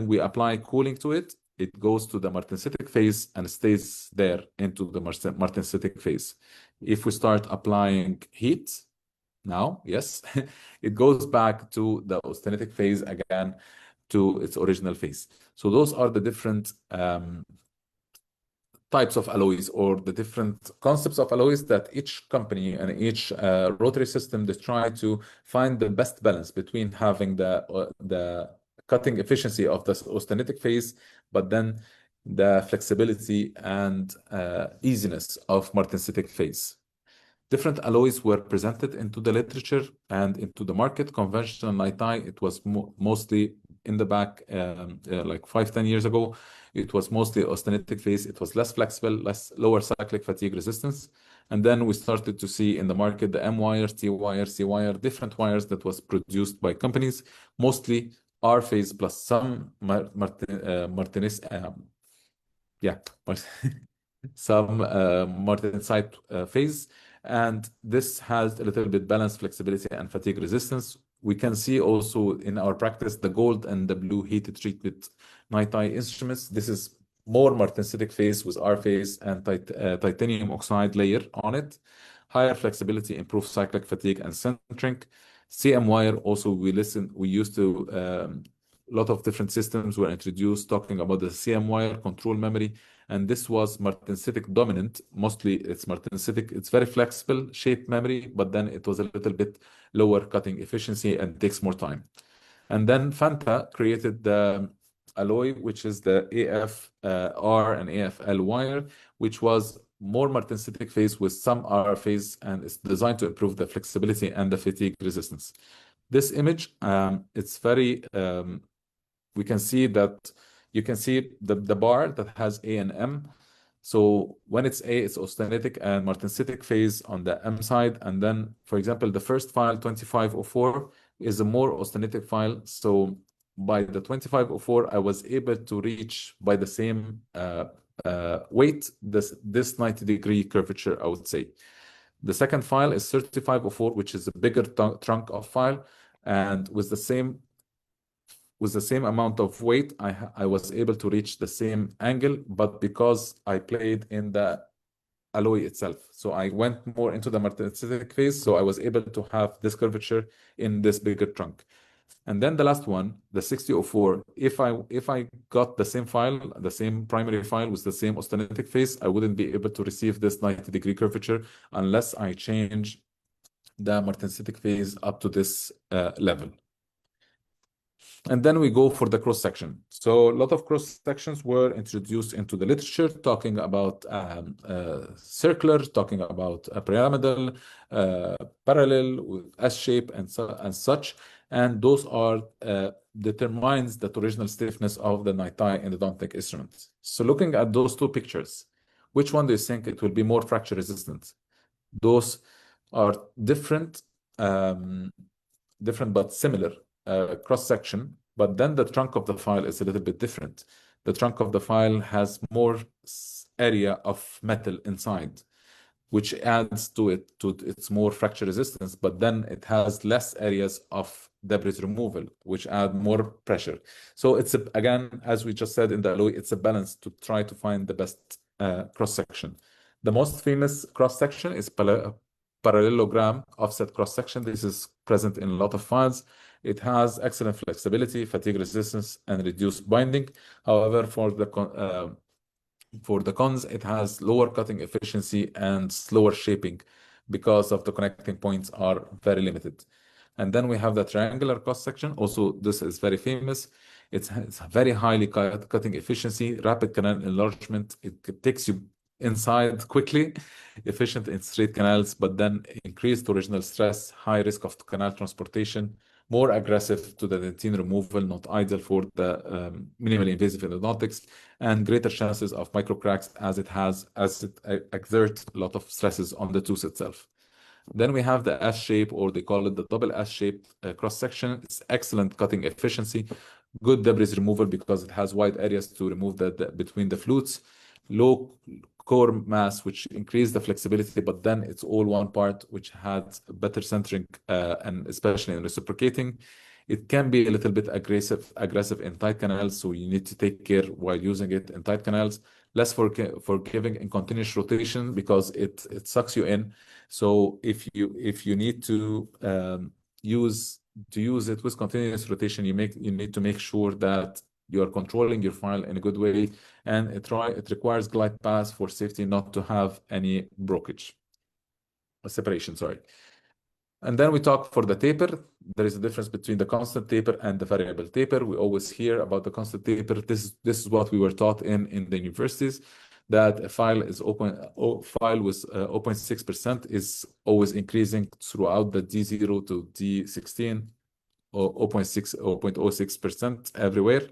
we apply cooling to it, it goes to the martensitic phase and stays there into the martensitic phase. If we start applying heat, now, yes, it goes back to the austenitic phase again, to its original phase. So those are the different types of alloys, or the different concepts of alloys that each company and each rotary system, they try to find the best balance between having the cutting efficiency of the austenitic phase, but then the flexibility and easiness of martensitic phase. Different alloys were presented into the literature and into the market. Conventional 𝗦𝗊𝗏, it was mostly in the back, like 5-10 years ago. It was mostly austenitic phase. It was less flexible, lower cyclic fatigue resistance. And then we started to see in the market the M wire, T wire, C wire, different wires that was produced by companies, mostly R phase plus some martensite phase. And this has a little bit balanced flexibility and fatigue resistance. We can see also in our practice the gold and the blue heated treatment 𝗦𝗊𝗏 instruments. This is more martensitic phase with R phase and titanium oxide layer on it. Higher flexibility, improved cyclic fatigue and centering. CM wire also we used to lot of different systems were introduced talking about the CMY control memory, and this was martensitic dominant. Mostly it's martensitic. It's very flexible shape memory, but then it was a little bit lower cutting efficiency and takes more time. And then Fanta created the alloy, which is the AFR and AFL wire, which was more martensitic phase with some RR phase, and it's designed to improve the flexibility and the fatigue resistance. This image, it's very, we can see that you can see the bar that has A and M. So when it's A, it's austenitic and martensitic phase on the M side. And then, for example, the first file, 2504, is a more austenitic file. So by the 2504, I was able to reach by the same weight, this 90-degree curvature, I would say. The second file is 3504, which is a bigger trunk of file. And with the same amount of weight, I was able to reach the same angle, but because I played in the alloy itself. So I went more into the martensitic phase, so I was able to have this curvature in this bigger trunk. And then the last one, the 6004, if I got the same file, the same primary file with the same austenitic phase, I wouldn't be able to receive this 90-degree curvature unless I change the martensitic phase up to this level. And then we go for the cross section. So a lot of cross sections were introduced into the literature, talking about circular, talking about a pyramidal, parallel with S shape and such. And those are determines the original stiffness of the 𝗦𝗊 endodontic instrument. So looking at those two pictures, which one do you think it will be more fracture resistant? Those are different but similar cross section, but then the trunk of the file is a little bit different. The trunk of the file has more area of metal inside, which adds to its more fracture resistance, but then it has less areas of debris removal, which add more pressure. So it's again, as we just said in the alloy, it's a balance to try to find the best cross section. The most famous cross section is parallelogram offset cross section. This is present in a lot of files. It has excellent flexibility, fatigue resistance, and reduced binding. However, for the cons, it has lower cutting efficiency and slower shaping because of the connecting points are very limited. And then we have the triangular cross section. Also, this is very famous. It's very highly cutting efficiency, rapid canal enlargement. It takes you inside quickly, efficient in straight canals, but then increased original stress, high risk of canal transportation, more aggressive to the dentine removal, not ideal for the minimally invasive endodontics, and greater chances of micro cracks as it exerts a lot of stresses on the tooth itself. Then we have the S shape, or they call it the double S shape cross section. It's excellent cutting efficiency, good debris removal because it has wide areas to remove between the flutes, low core mass, which increase the flexibility, but then it's all one part, which had better centering and especially in reciprocating. It can be a little bit aggressive in tight canals, so you need to take care while using it in tight canals. Less forgiving in continuous rotation because it sucks you in. So if you need to use it with continuous rotation, you need to make sure that you are controlling your file in a good way, and it requires glide paths for safety not to have any separation, sorry. And then we talk for the taper. There is a difference between the constant taper and the variable taper. We always hear about the constant taper. This is what we were taught in the universities, that a file is file with 0.6% is always increasing throughout the D0 to D16, or 0.06% everywhere.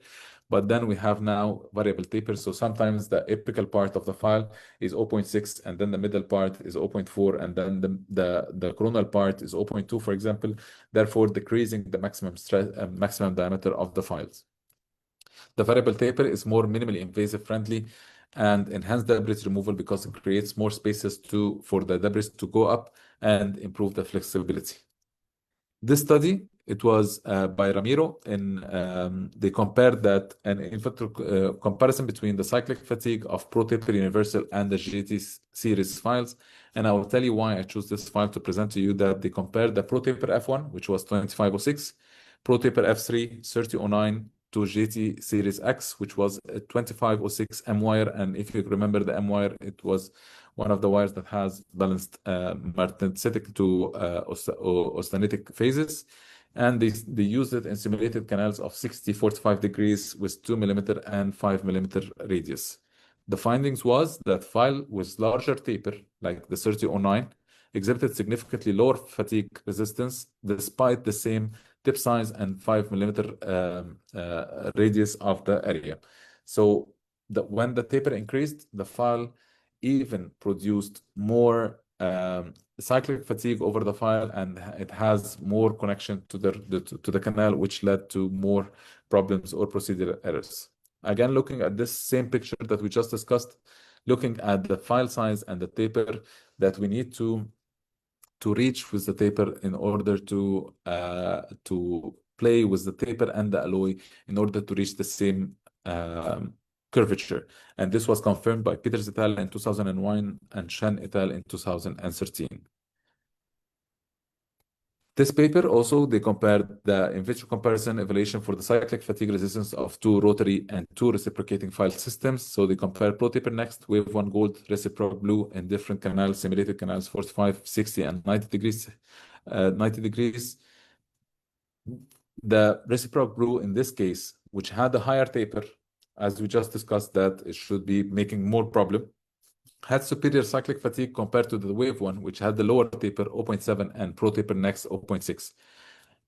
But then we have now variable taper. So sometimes the apical part of the file is 0.6, and then the middle part is 0.4, and then the coronal part is 0.2, for example, therefore decreasing the maximum diameter of the files. The variable taper is more minimally invasive friendly and enhanced debris removal because it creates more spaces for the debris to go up and improve the flexibility. This study, it was by Ramiro, and they compared that in comparison between the cyclic fatigue of ProTaper Universal and the GT series files. And I will tell you why I chose this file to present to you, that they compared the ProTaper F1, which was 2506, ProTaper F3, 3009, to GT series X, which was a 2506 M wire. And if you remember the M wire, it was one of the wires that has balanced magnetic to austenitic phases. And they used it in simulated canals of 60-45 degrees with 2 millimeter and 5 millimeter radius. The findings was that file with larger taper, like the 3009, exhibited significantly lower fatigue resistance despite the same tip size and 5 millimeter radius of the area. So when the taper increased, the file even produced more cyclic fatigue over the file, and it has more connection to the canal, which led to more problems or procedural errors. Again, looking at this same picture that we just discussed, looking at the file size and the taper that we need to reach with the taper in order to play with the taper and the alloy in order to reach the same curvature. And this was confirmed by Peters et al. In 2001 and Chen et al. In 2013. This paper also, they compared the in vitro comparison evaluation for the cyclic fatigue resistance of 2 rotary and 2 reciprocating file systems. So they compared ProTaper Next, 𝗦1 Gold, Reciproc Blue in different canals, simulated canals 45, 60, and 90 degrees. The Reciproc Blue in this case, which had a higher taper, as we just discussed, that it should be making more problem, had superior cyclic fatigue compared to the 𝗦1, which had the lower taper 0.7 and ProTaper Next 0.6.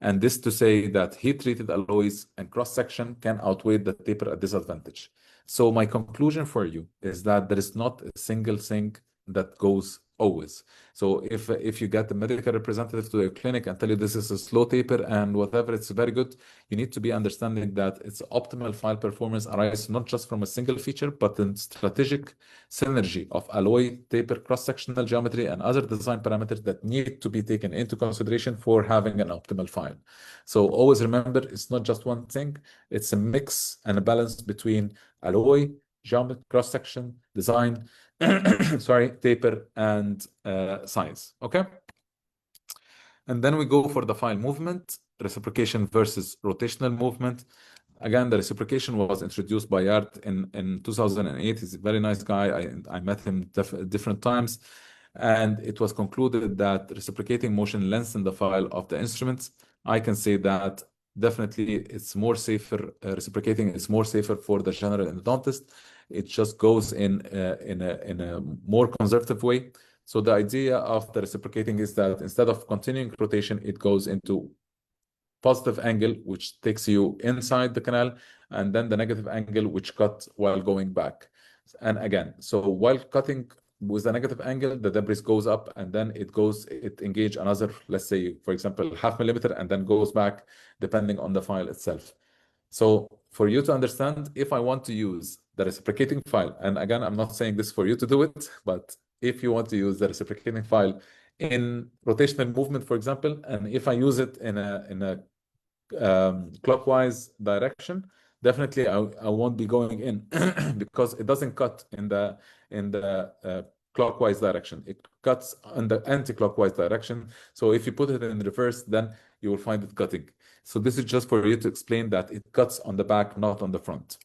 And this to say that heat-treated alloys and cross-section can outweigh the taper at disadvantage. So my conclusion for you is that there is not a single thing that goes always. So if you get the medical representative to your clinic and tell you this is a slow taper and whatever, it's very good, you need to be understanding that its optimal file performance arises not just from a single feature, but in strategic synergy of alloy, taper, cross-sectional geometry, and other design parameters that need to be taken into consideration for having an optimal file. So always remember, it's not just one thing, it's a mix and a balance between alloy, geometry, cross-section, design, sorry, taper, and size. Okay. And then we go for the file movement, reciprocation versus rotational movement. Again, the reciprocation was introduced by Yard in 2008. He's a very nice guy. I met him different times. And it was concluded that reciprocating motion lengthens the file of the instruments. I can say that definitely it's more safer, reciprocating is more safer for the general endodontist. It just goes in a more conservative way. So the idea of the reciprocating is that instead of continuing rotation, it goes into positive angle, which takes you inside the canal, and then the negative angle, which cuts while going back. And again, so while cutting with the negative angle, the debris goes up, and then it engage another, let's say, for example, 0.5 millimeter, and then goes back depending on the file itself. So for you to understand, if I want to use the reciprocating file, and again, I'm not saying this for you to do it, but if you want to use the reciprocating file in rotational movement, for example, and if I use it in a clockwise direction, definitely I won't be going in because it doesn't cut in the clockwise direction. It cuts in the anti-clockwise direction. So if you put it in reverse, then you will find it cutting. So this is just for you to explain that it cuts on the back, not on the front.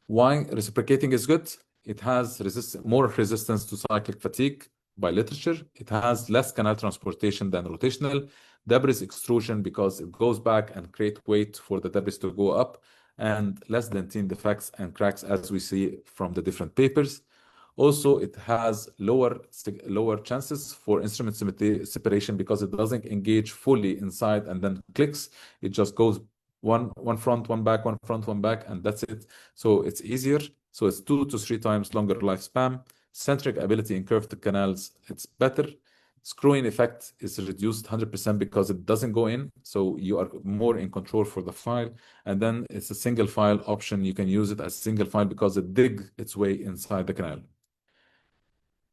Why reciprocating is good? It has more resistance to cyclic fatigue by literature. It has less canal transportation than rotational. Debris extrusion because it goes back and create weight for the debris to go up, and less dentine defects and cracks as we see from the different papers. Also, it has lower chances for instrument separation because it doesn't engage fully inside and then clicks. It just goes one front, one back, one front, one back, and that's it. So it's easier. So it's 2 to 3 times longer lifespan. Centric ability in curved canals, it's better. Screwing effect is reduced 100% because it doesn't go in, so you are more in control for the file. And then it's a single file option. You can use it as a single file because it digs its way inside the canal.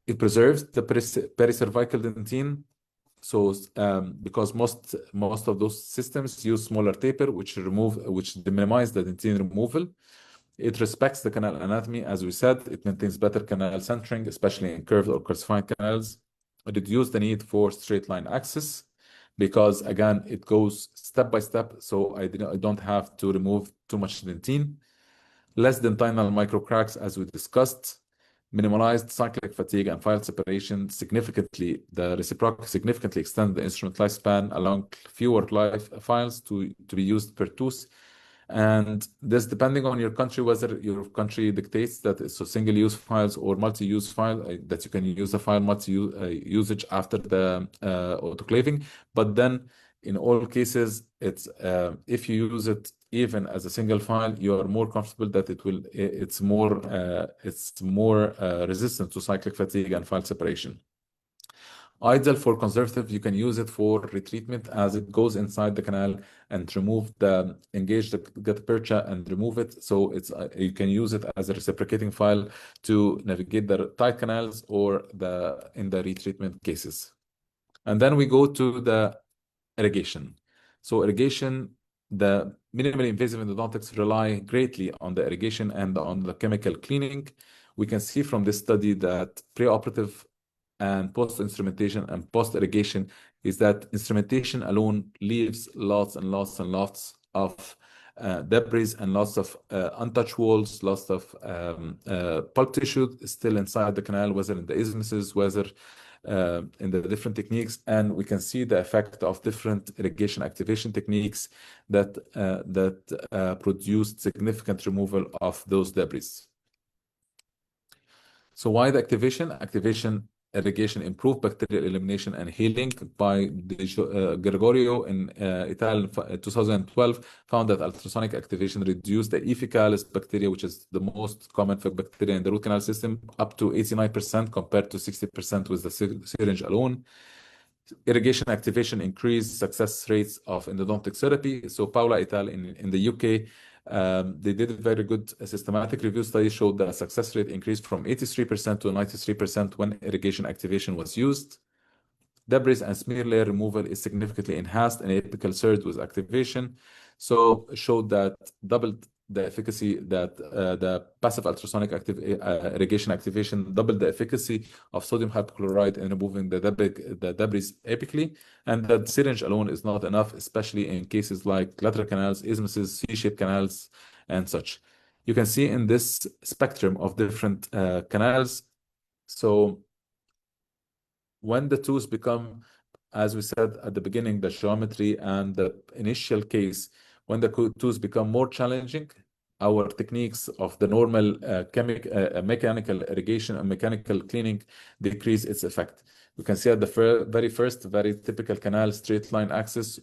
It preserves the pericervical dentine. So because most of those systems use smaller taper, which minimize the dentine removal. It respects the canal anatomy, as we said. It maintains better canal centering, especially in curved or calcified canals. It reduces the need for straight line access. because again, it goes step by step. So I don't have to remove too much dentine. Less dentinal micro cracks, as we discussed. Minimalized cyclic fatigue and file separation significantly. The reciprocal significantly extend the instrument lifespan, allowing fewer life files to be used per tooth. And this, depending on your country, whether your country dictates that it's a single-use files or multi-use file, that you can use the file multi-usage after the autoclaving. But then, in all cases, it's if you use it even as a single file, you are more comfortable that it's more resistant to cyclic fatigue and file separation. Ideal for conservative, you can use it for retreatment as it goes inside the canal and engage the 𝗥𝗢𝗁 and remove it. So you can use it as a reciprocating file to navigate the tight canals or in the retreatment cases. And then we go to the irrigation. So irrigation, the minimally invasive endodontics rely greatly on the irrigation and on the chemical cleaning. We can see from this study that preoperative and post-instrumentation and post-irrigation is that instrumentation alone leaves lots and lots and lots of debris and lots of untouched walls, lots of pulp tissue still inside the canal, whether in the isthmuses, whether in the different techniques. And we can see the effect of different irrigation activation techniques that produced significant removal of those debris. So why the activation? Irrigation improved bacterial elimination and healing. By Gregorio in Italy in 2012 found that ultrasonic activation reduced the 𝗦𝗍𝗂𝗏 bacteria, which is the most common bacteria in the root canal system, up to 89% compared to 60% with the syringe alone. Irrigation activation increased success rates of endodontic therapy. So 𝗥-𝗢𝗏 et al. In the UK, they did a very good systematic review study, showed that success rate increased from 83% to 93% when irrigation activation was used. Debris and smear layer removal is significantly enhanced in apical third with activation. So showed that doubled the efficacy, that the passive ultrasonic irrigation activation doubled the efficacy of sodium hypochlorite in removing the debris apically, and that syringe alone is not enough, especially in cases like lateral canals, isthmuses, C-shaped canals, and such. You can see in this spectrum of different canals. So when the tools become, as we said at the beginning, the geometry and the initial case, when the tools become more challenging, our techniques of the normal mechanical irrigation and mechanical cleaning decrease its effect. We can see at the very first, very typical canal straight line axis,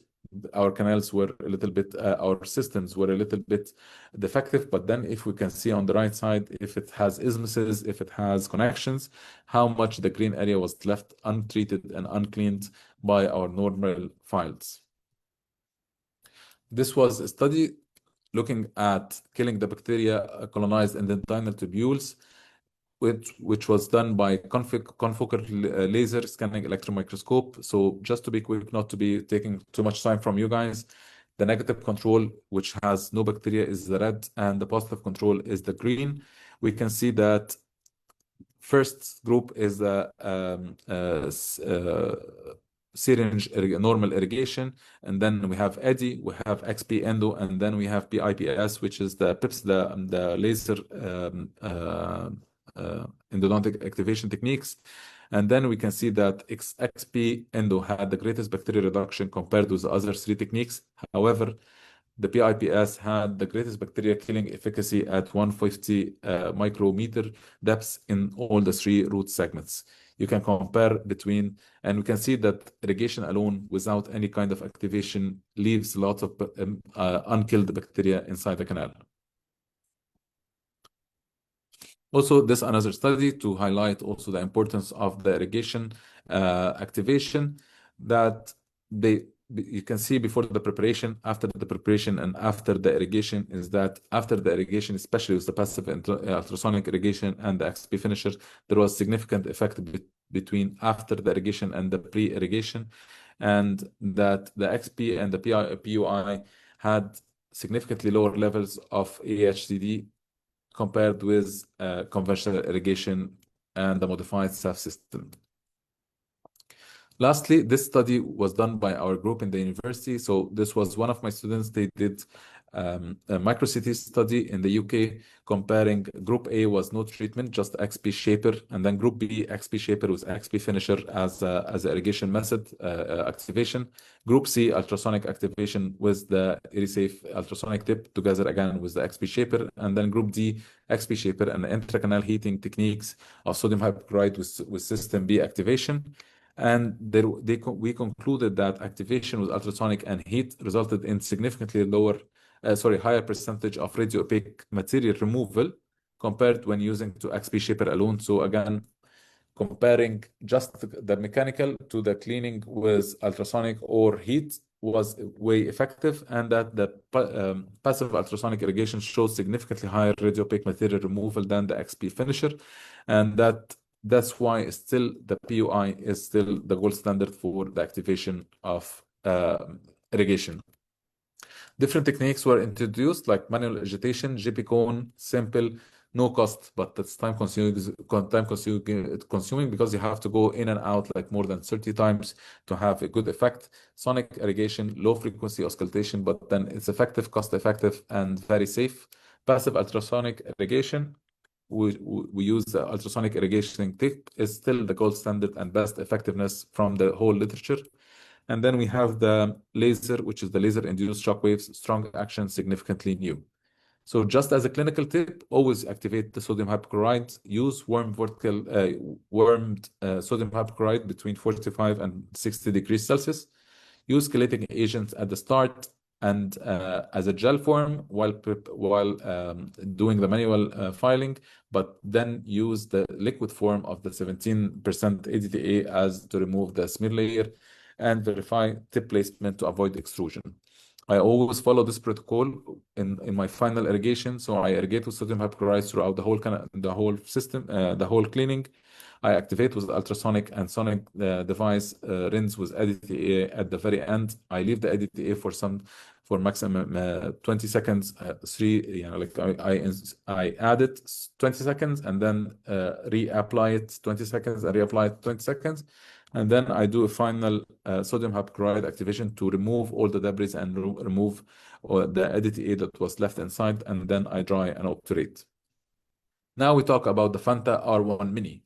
our canals were a little bit, our systems were a little bit defective. But then if we can see on the right side, if it has isthmuses, if it has connections, how much the green area was left untreated and uncleaned by our normal files. This was a study looking at killing the bacteria colonized in the dentinal tubules, which was done by confocal laser scanning electron microscope. So just to be quick, not to be taking too much time from you guys, the negative control, which has no bacteria, is the red, and the positive control is the green. We can see that first group is the syringe normal irrigation, and then we have EDI, we have XP endo, and then we have PIPS, which is the PIPS, the laser endodontic activation techniques. And then we can see that XP endo had the greatest bacterial reduction compared with the other three techniques. However, the PIPS had the greatest bacteria killing efficacy at 150 micrometer depths in all the three root segments. You can compare between, and we can see that irrigation alone without any kind of activation leaves lots of unkilled bacteria inside the canal. Also, this another study to highlight also the importance of the irrigation activation, that you can see before the preparation, after the preparation, and after the irrigation, is that after the irrigation, especially with the passive ultrasonic irrigation and the XP finisher, there was significant effect between after the irrigation and the pre-irrigation, and that the XP and the PUI had significantly lower levels of AHCD compared with conventional irrigation and the modified SAF system. Lastly, this study was done by our group in the university. So this was one of my students. They did a micro-CT study in the UK comparing group A was no treatment, just 𝗥𝗡𝗍𝗄𝗏, and then group B, 𝗥𝗡𝗍𝗄𝗏 with 𝗥𝗡-finisher as an irrigation method activation. Group C, ultrasonic activation with the 𝗬𝗎safe ultrasonic tip together again with the 𝗥𝗡𝗍𝗄𝗏, and then group D, 𝗥𝗡𝗍𝗄𝗏 and intracanal heating techniques of sodium hypochlorite with system B activation. And we concluded that activation with ultrasonic and heat resulted in significantly higher percentage of radio-opaque material removal compared when using to 𝗥𝗡𝗍𝗄𝗏 alone. So again, comparing just the mechanical to the cleaning with ultrasonic or heat was way effective, and that the passive ultrasonic irrigation shows significantly higher radio-opaque material removal than the 𝗥𝗡-finisher, and that's why still the PUI is still the gold standard for the activation of irrigation. Different techniques were introduced like manual agitation, GP cone, simple, no cost, but that's time consuming because you have to go in and out like more than 30 times to have a good effect. Sonic irrigation, low frequency auscultation, but then it's effective, cost effective, and very safe. Passive ultrasonic irrigation, we use the ultrasonic irrigation tip, is still the gold standard and best effectiveness from the whole literature. And then we have the laser, which is the laser-induced shock waves, strong action, significantly new. So just as a clinical tip, always activate the sodium hypochlorite. Use warmed sodium hypochlorite between 45 and 60 degrees Celsius. Use chelating agents at the start and as a gel form while doing the manual filing, but then use the liquid form of the 17% ADTA as to remove the smear layer, and verify tip placement to avoid extrusion. I always follow this protocol in my final irrigation. So I irrigate with sodium hypochlorite throughout the whole system, the whole cleaning. I activate with the and sonic device, rinse with ADTA at the very end. I leave the ADTA for maximum 20 seconds. I add it 20 seconds and then reapply it 20 seconds and reapply it 20 seconds. And then I do a final sodium hypochlorite activation to remove all the debris and remove the ADTA that was left inside, and then I dry and obturate. Now we talk about the Fanta R1 Mini,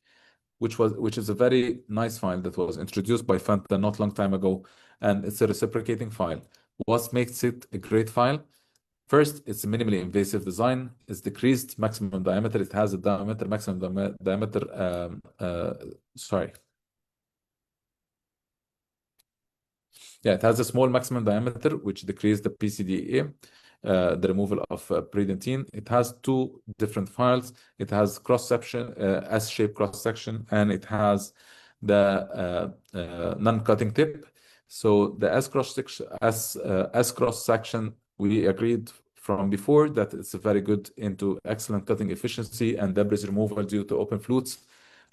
which is a very nice file that was introduced by Fanta not long time ago, and it's a reciprocating file. What makes it a great file? First, it's a minimally invasive design. It's decreased maximum diameter. It has a maximum diameter. It has a small maximum diameter, which decreases the PCDA, the removal of predentine. It has two different files. It has cross-section, S-shaped cross-section, and it has the non-cutting tip. So the S cross-section, we agreed from before that it's very good into excellent cutting efficiency and debris removal due to open flutes.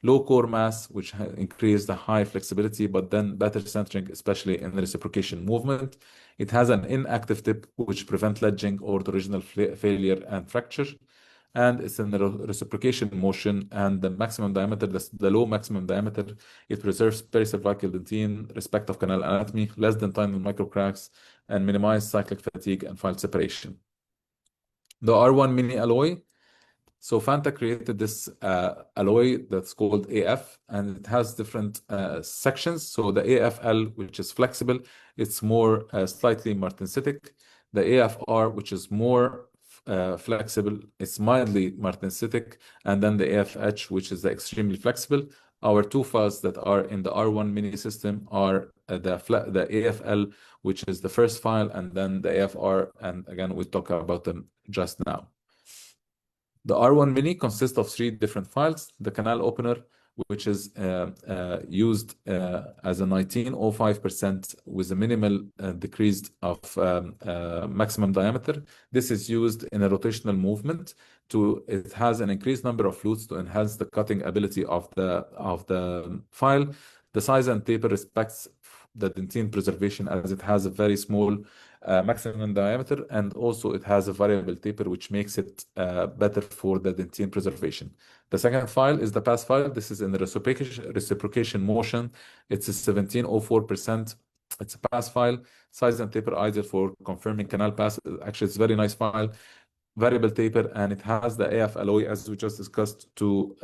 Low core mass, which increase the high flexibility, but then better centering, especially in the reciprocation movement. It has an inactive tip, which prevent ledging or the original failure and fracture. And it's in the reciprocation motion, and the maximum diameter, the low maximum diameter, it preserves pericervical dentine, respect of canal anatomy, less than tiny micro cracks, and minimize cyclic fatigue and file separation. The R1 Mini alloy. So Fanta created this alloy that's called AF, and it has different sections. So the AFL, which is flexible, it's more slightly martensitic. The AFR, which is more flexible, it's mildly martensitic. And then the AFH, which is the extremely flexible. Our two files that are in the R1 Mini system are the AFL, which is the first file, and then the AFR, and again, we'll talk about them just now. The R1 Mini consists of three different files. The canal opener, which is used as a 19.05% with a minimal decrease of maximum diameter. This is used in a rotational movement. It has an increased number of flutes to enhance the cutting ability of the file. The size and taper respects the dentine preservation, as it has a very small maximum diameter, and also it has a variable taper, which makes it better for the dentine preservation. The second file is the pass file. This is in the reciprocation motion. It's a 1704%. It's a pass file, size and taper ideal for confirming canal pass. Actually, it's a very nice file, variable taper, and it has the AF alloy, as we just discussed, to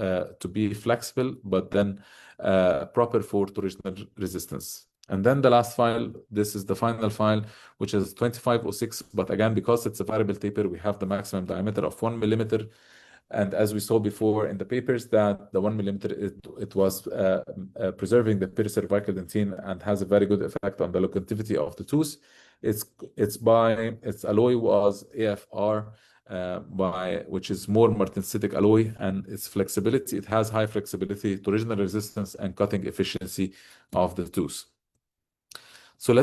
be flexible, but then proper for torsional resistance. And then the last file, this is the final file, which is 2506. But again, because it's a variable taper, we have the maximum diameter of 1 millimeter. And as we saw before in the papers, that the 1 millimeter, it was preserving the pericervical dentine and has a very good effect on the locomotivity of the tooth. Its alloy was AFR, which is more martensitic alloy, and its flexibility, it has high flexibility, torsional resistance, and cutting efficiency of the tooth. So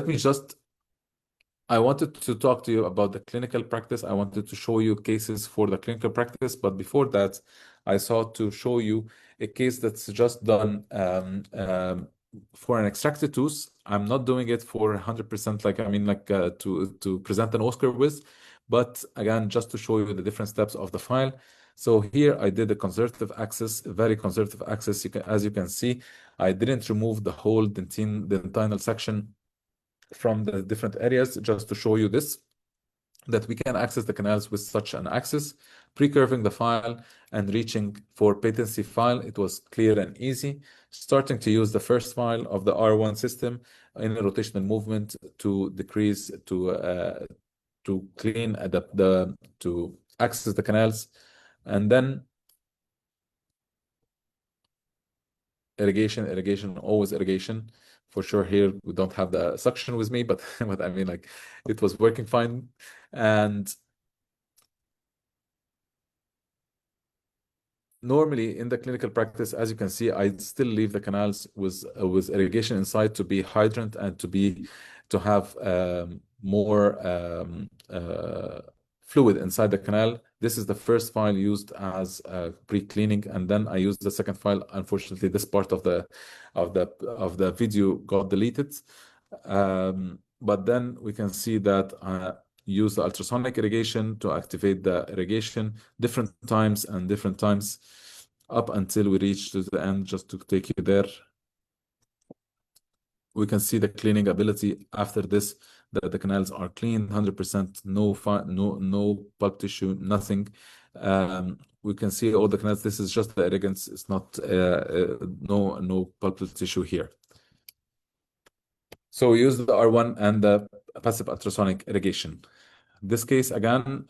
I wanted to talk to you about the clinical practice. I wanted to show you cases for the clinical practice, but before that, I thought to show you a case that's just done for an extracted tooth. I'm not doing it for 100%, to present an Oscar with, but again, just to show you the different steps of the file. So here I did a conservative access, a very conservative access. As you can see, I didn't remove the whole dentinal section from the different areas, just to show you this, that we can access the canals with such an access, pre-curving the file and reaching for patency file. It was clear and easy, starting to use the first file of the R1 system in a rotational movement to decrease, to clean, to access the canals, and then irrigation, always irrigation. For sure, here we don't have the suction with me, but I mean, it was working fine. And normally in the clinical practice, as you can see, I still leave the canals with irrigation inside to be hydrant and to have more fluid inside the canal. This is the first file used as pre-cleaning, and then I used the second file. Unfortunately, this part of the video got deleted. But then we can see that I use the ultrasonic irrigation to activate the irrigation different times up until we reach to the end. Just to take you there, we can see the cleaning ability after this, that the canals are clean, 100%, no pulp tissue, nothing. We can see all the canals. This is just the irrigants. It's not no pulp tissue here. So we use the R1 and the passive ultrasonic irrigation. This case again,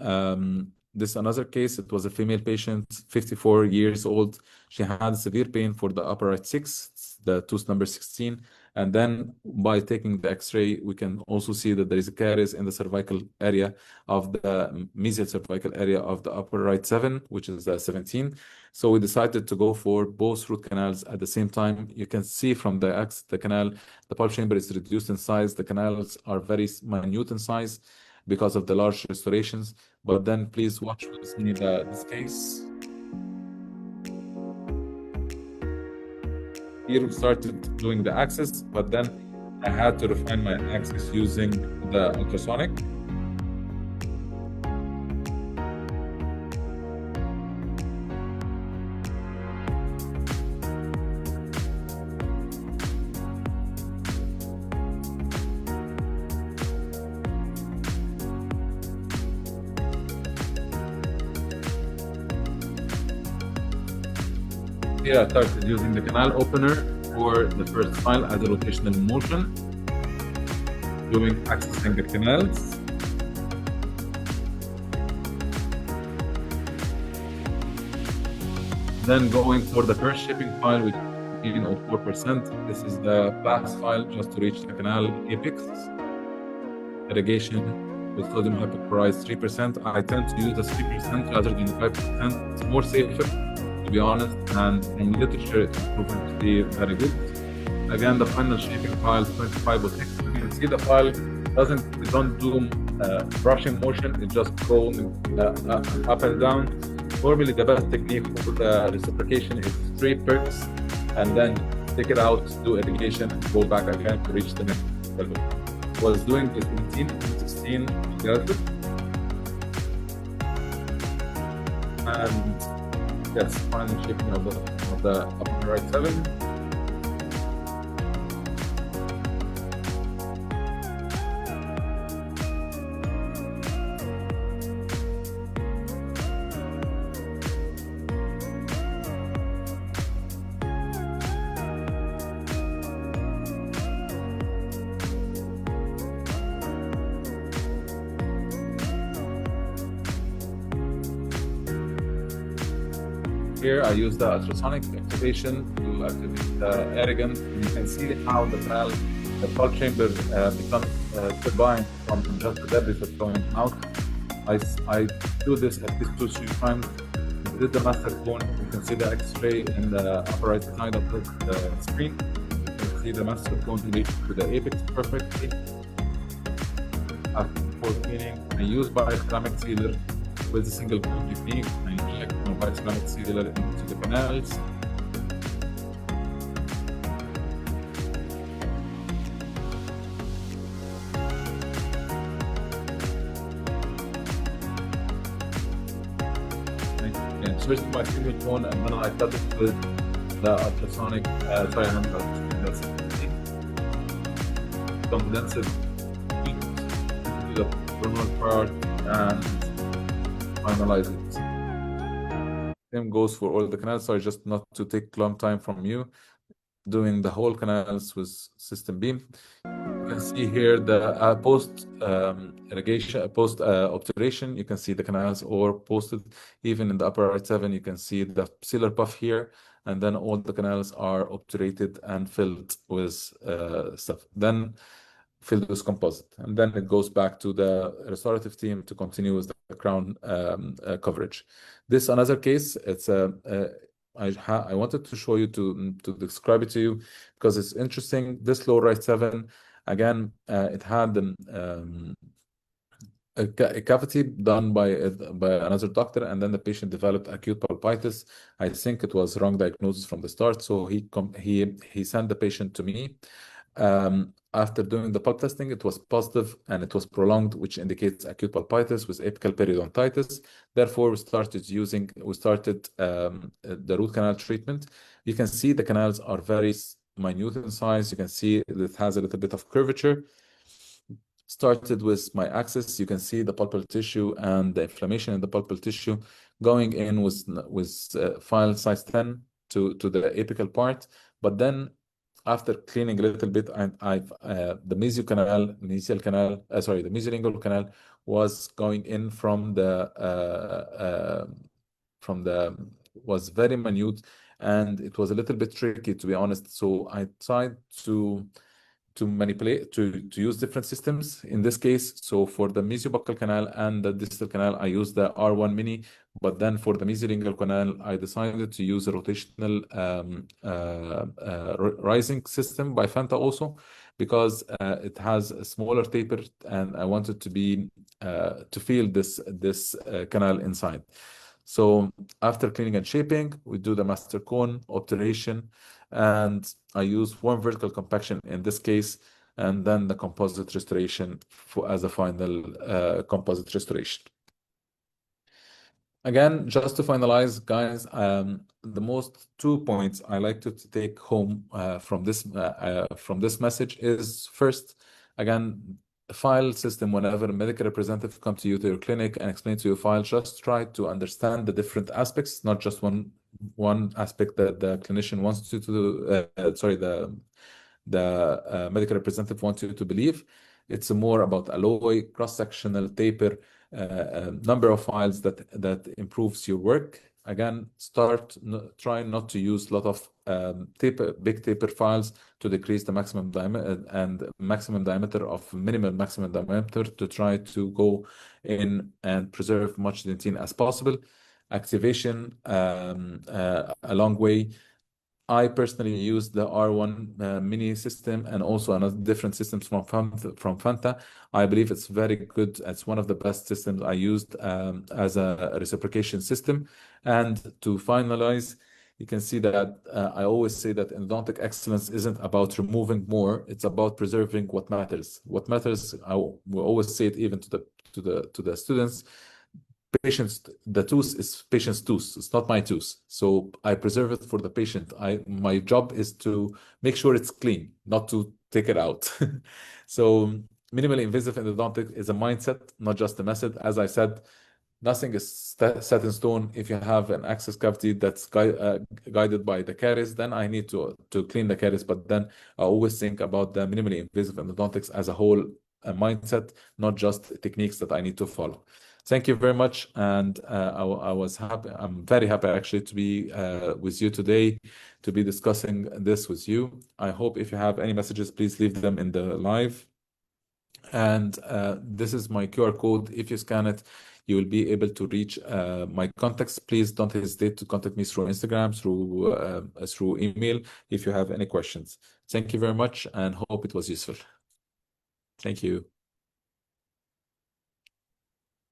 this is another case. It was a female patient, 54 years old. She had severe pain for the upper right 6, the tooth number 16. And then by taking the X-ray, we can also see that there is a caries in the cervical area of the mesial cervical area of the upper right 7, which is 17. So we decided to go for both root canals at the same time. You can see from the canal, the pulp chamber is reduced in size. The canals are very minute in size because of the large restorations. But then please watch with me this case. Here we started doing the access, but then I had to refine my access using the ultrasonic. Here I started using the canal opener for the first file as a rotational motion, accessing the canals. Then going for the first shaping file with 4%. This is the pass file just to reach the canal apex. Irrigation with sodium hypochlorite 3%. I tend to use the 3% rather than 5%. It's more safer, to be honest, and from literature it's proven to be very good. Again, the final shaping file 2506. You can see the file don't do brushing motion, it just goes up and down. Normally the best technique for the reciprocation is 3 perks and then take it out, do irrigation, and go back again to reach the next level. Was doing this 16 graduate. And that's final shaping of the upper right 7. Here I use the ultrasonic activation to activate the arrogant. You can see how the canal, the pulp chamber becomes turbine from just the debris that's going out. I do this at least 2-3 times. With the master cone, you can see the X-ray in the upper right side of the screen. You can see the master cone reach to the apex perfectly. After cleaning, I use bioceramic sealer with a single cone technique. I inject my bioceramic sealer into the canals. I switch to my single cone and then I cut it with the ultrasonic, condensive heat to the thermal part and finalize it. Same goes for all the canals. Sorry, just not to take long time from you. Doing the whole canals with system beam. You can see here the post irrigation, post obturation. You can see the canals or posted. Even in the upper right 7, you can see the sealer puff here, and then all the canals are obturated and filled with stuff. Then filled with composite, and then it goes back to the restorative team to continue with the crown coverage. This another case. It's I wanted to show you to describe it to you because it's interesting. This lower right 7, again, it had a cavity done by another doctor, and then the patient developed acute pulpitis. I think it was wrong diagnosis from the start, so he sent the patient to me. After doing the pulp testing, it was positive and it was prolonged, which indicates acute pulpitis with apical periodontitis. Therefore, we started the root canal treatment. You can see the canals are very minute in size. You can see it has a little bit of curvature. Started with my axis. You can see the pulpal tissue and the inflammation in the pulpal tissue. Going in with file size 10 to the apical part, but then after cleaning a little bit, the mesiolingual canal was going in was very minute, and it was a little bit tricky, to be honest. So I tried to manipulate, to use different systems in this case. So for the mesiobuccal canal and the distal canal, I used the R1 mini, but then for the mesiolingual canal, I decided to use a rotational rising system by Fanta also, because it has a smaller taper, and I wanted to feel this canal inside. So after cleaning and shaping, we do the master cone obturation, and I use warm vertical compaction in this case, and then the composite restoration as a final composite restoration. Again, just to finalize, guys, the most 2 points I like to take home from this message is, first, again, file system. Whenever a medical representative comes to you to your clinic and explain to you file, just try to understand the different aspects, not just one aspect that the clinician wants you to the medical representative wants you to believe. It's more about alloy, cross-sectional taper, number of files that improves your work. Again, try not to use a lot of big taper files to decrease the maximum diameter and maximum diameter of minimal maximum diameter, to try to go in and preserve much dentine as possible. Activation a long way. I personally use the R1 mini system and also another different systems from Fanta. I believe it's very good. It's one of the best systems I used as a reciprocation system. And to finalize, you can see that I always say that endodontic excellence isn't about removing more, it's about preserving what matters. What matters, I will always say it even to the students. Patients, the tooth is patient's tooth. It's not my tooth. So I preserve it for the patient. My job is to make sure it's clean, not to take it out. So minimally invasive endodontic is a mindset, not just a method. As I said, nothing is set in stone. If you have an access cavity that's guided by the caries, then I need to clean the caries. But then I always think about the minimally invasive endodontics as a whole, a mindset, not just techniques that I need to follow. Thank you very much, and I was happy. I'm very happy actually to be with you today, to be discussing this with you. I hope if you have any messages, please leave them in the live. And this is my QR code. If you scan it, you will be able to reach my contacts. Please don't hesitate to contact me through Instagram, through email, if you have any questions. Thank you very much, and hope it was useful. Thank you.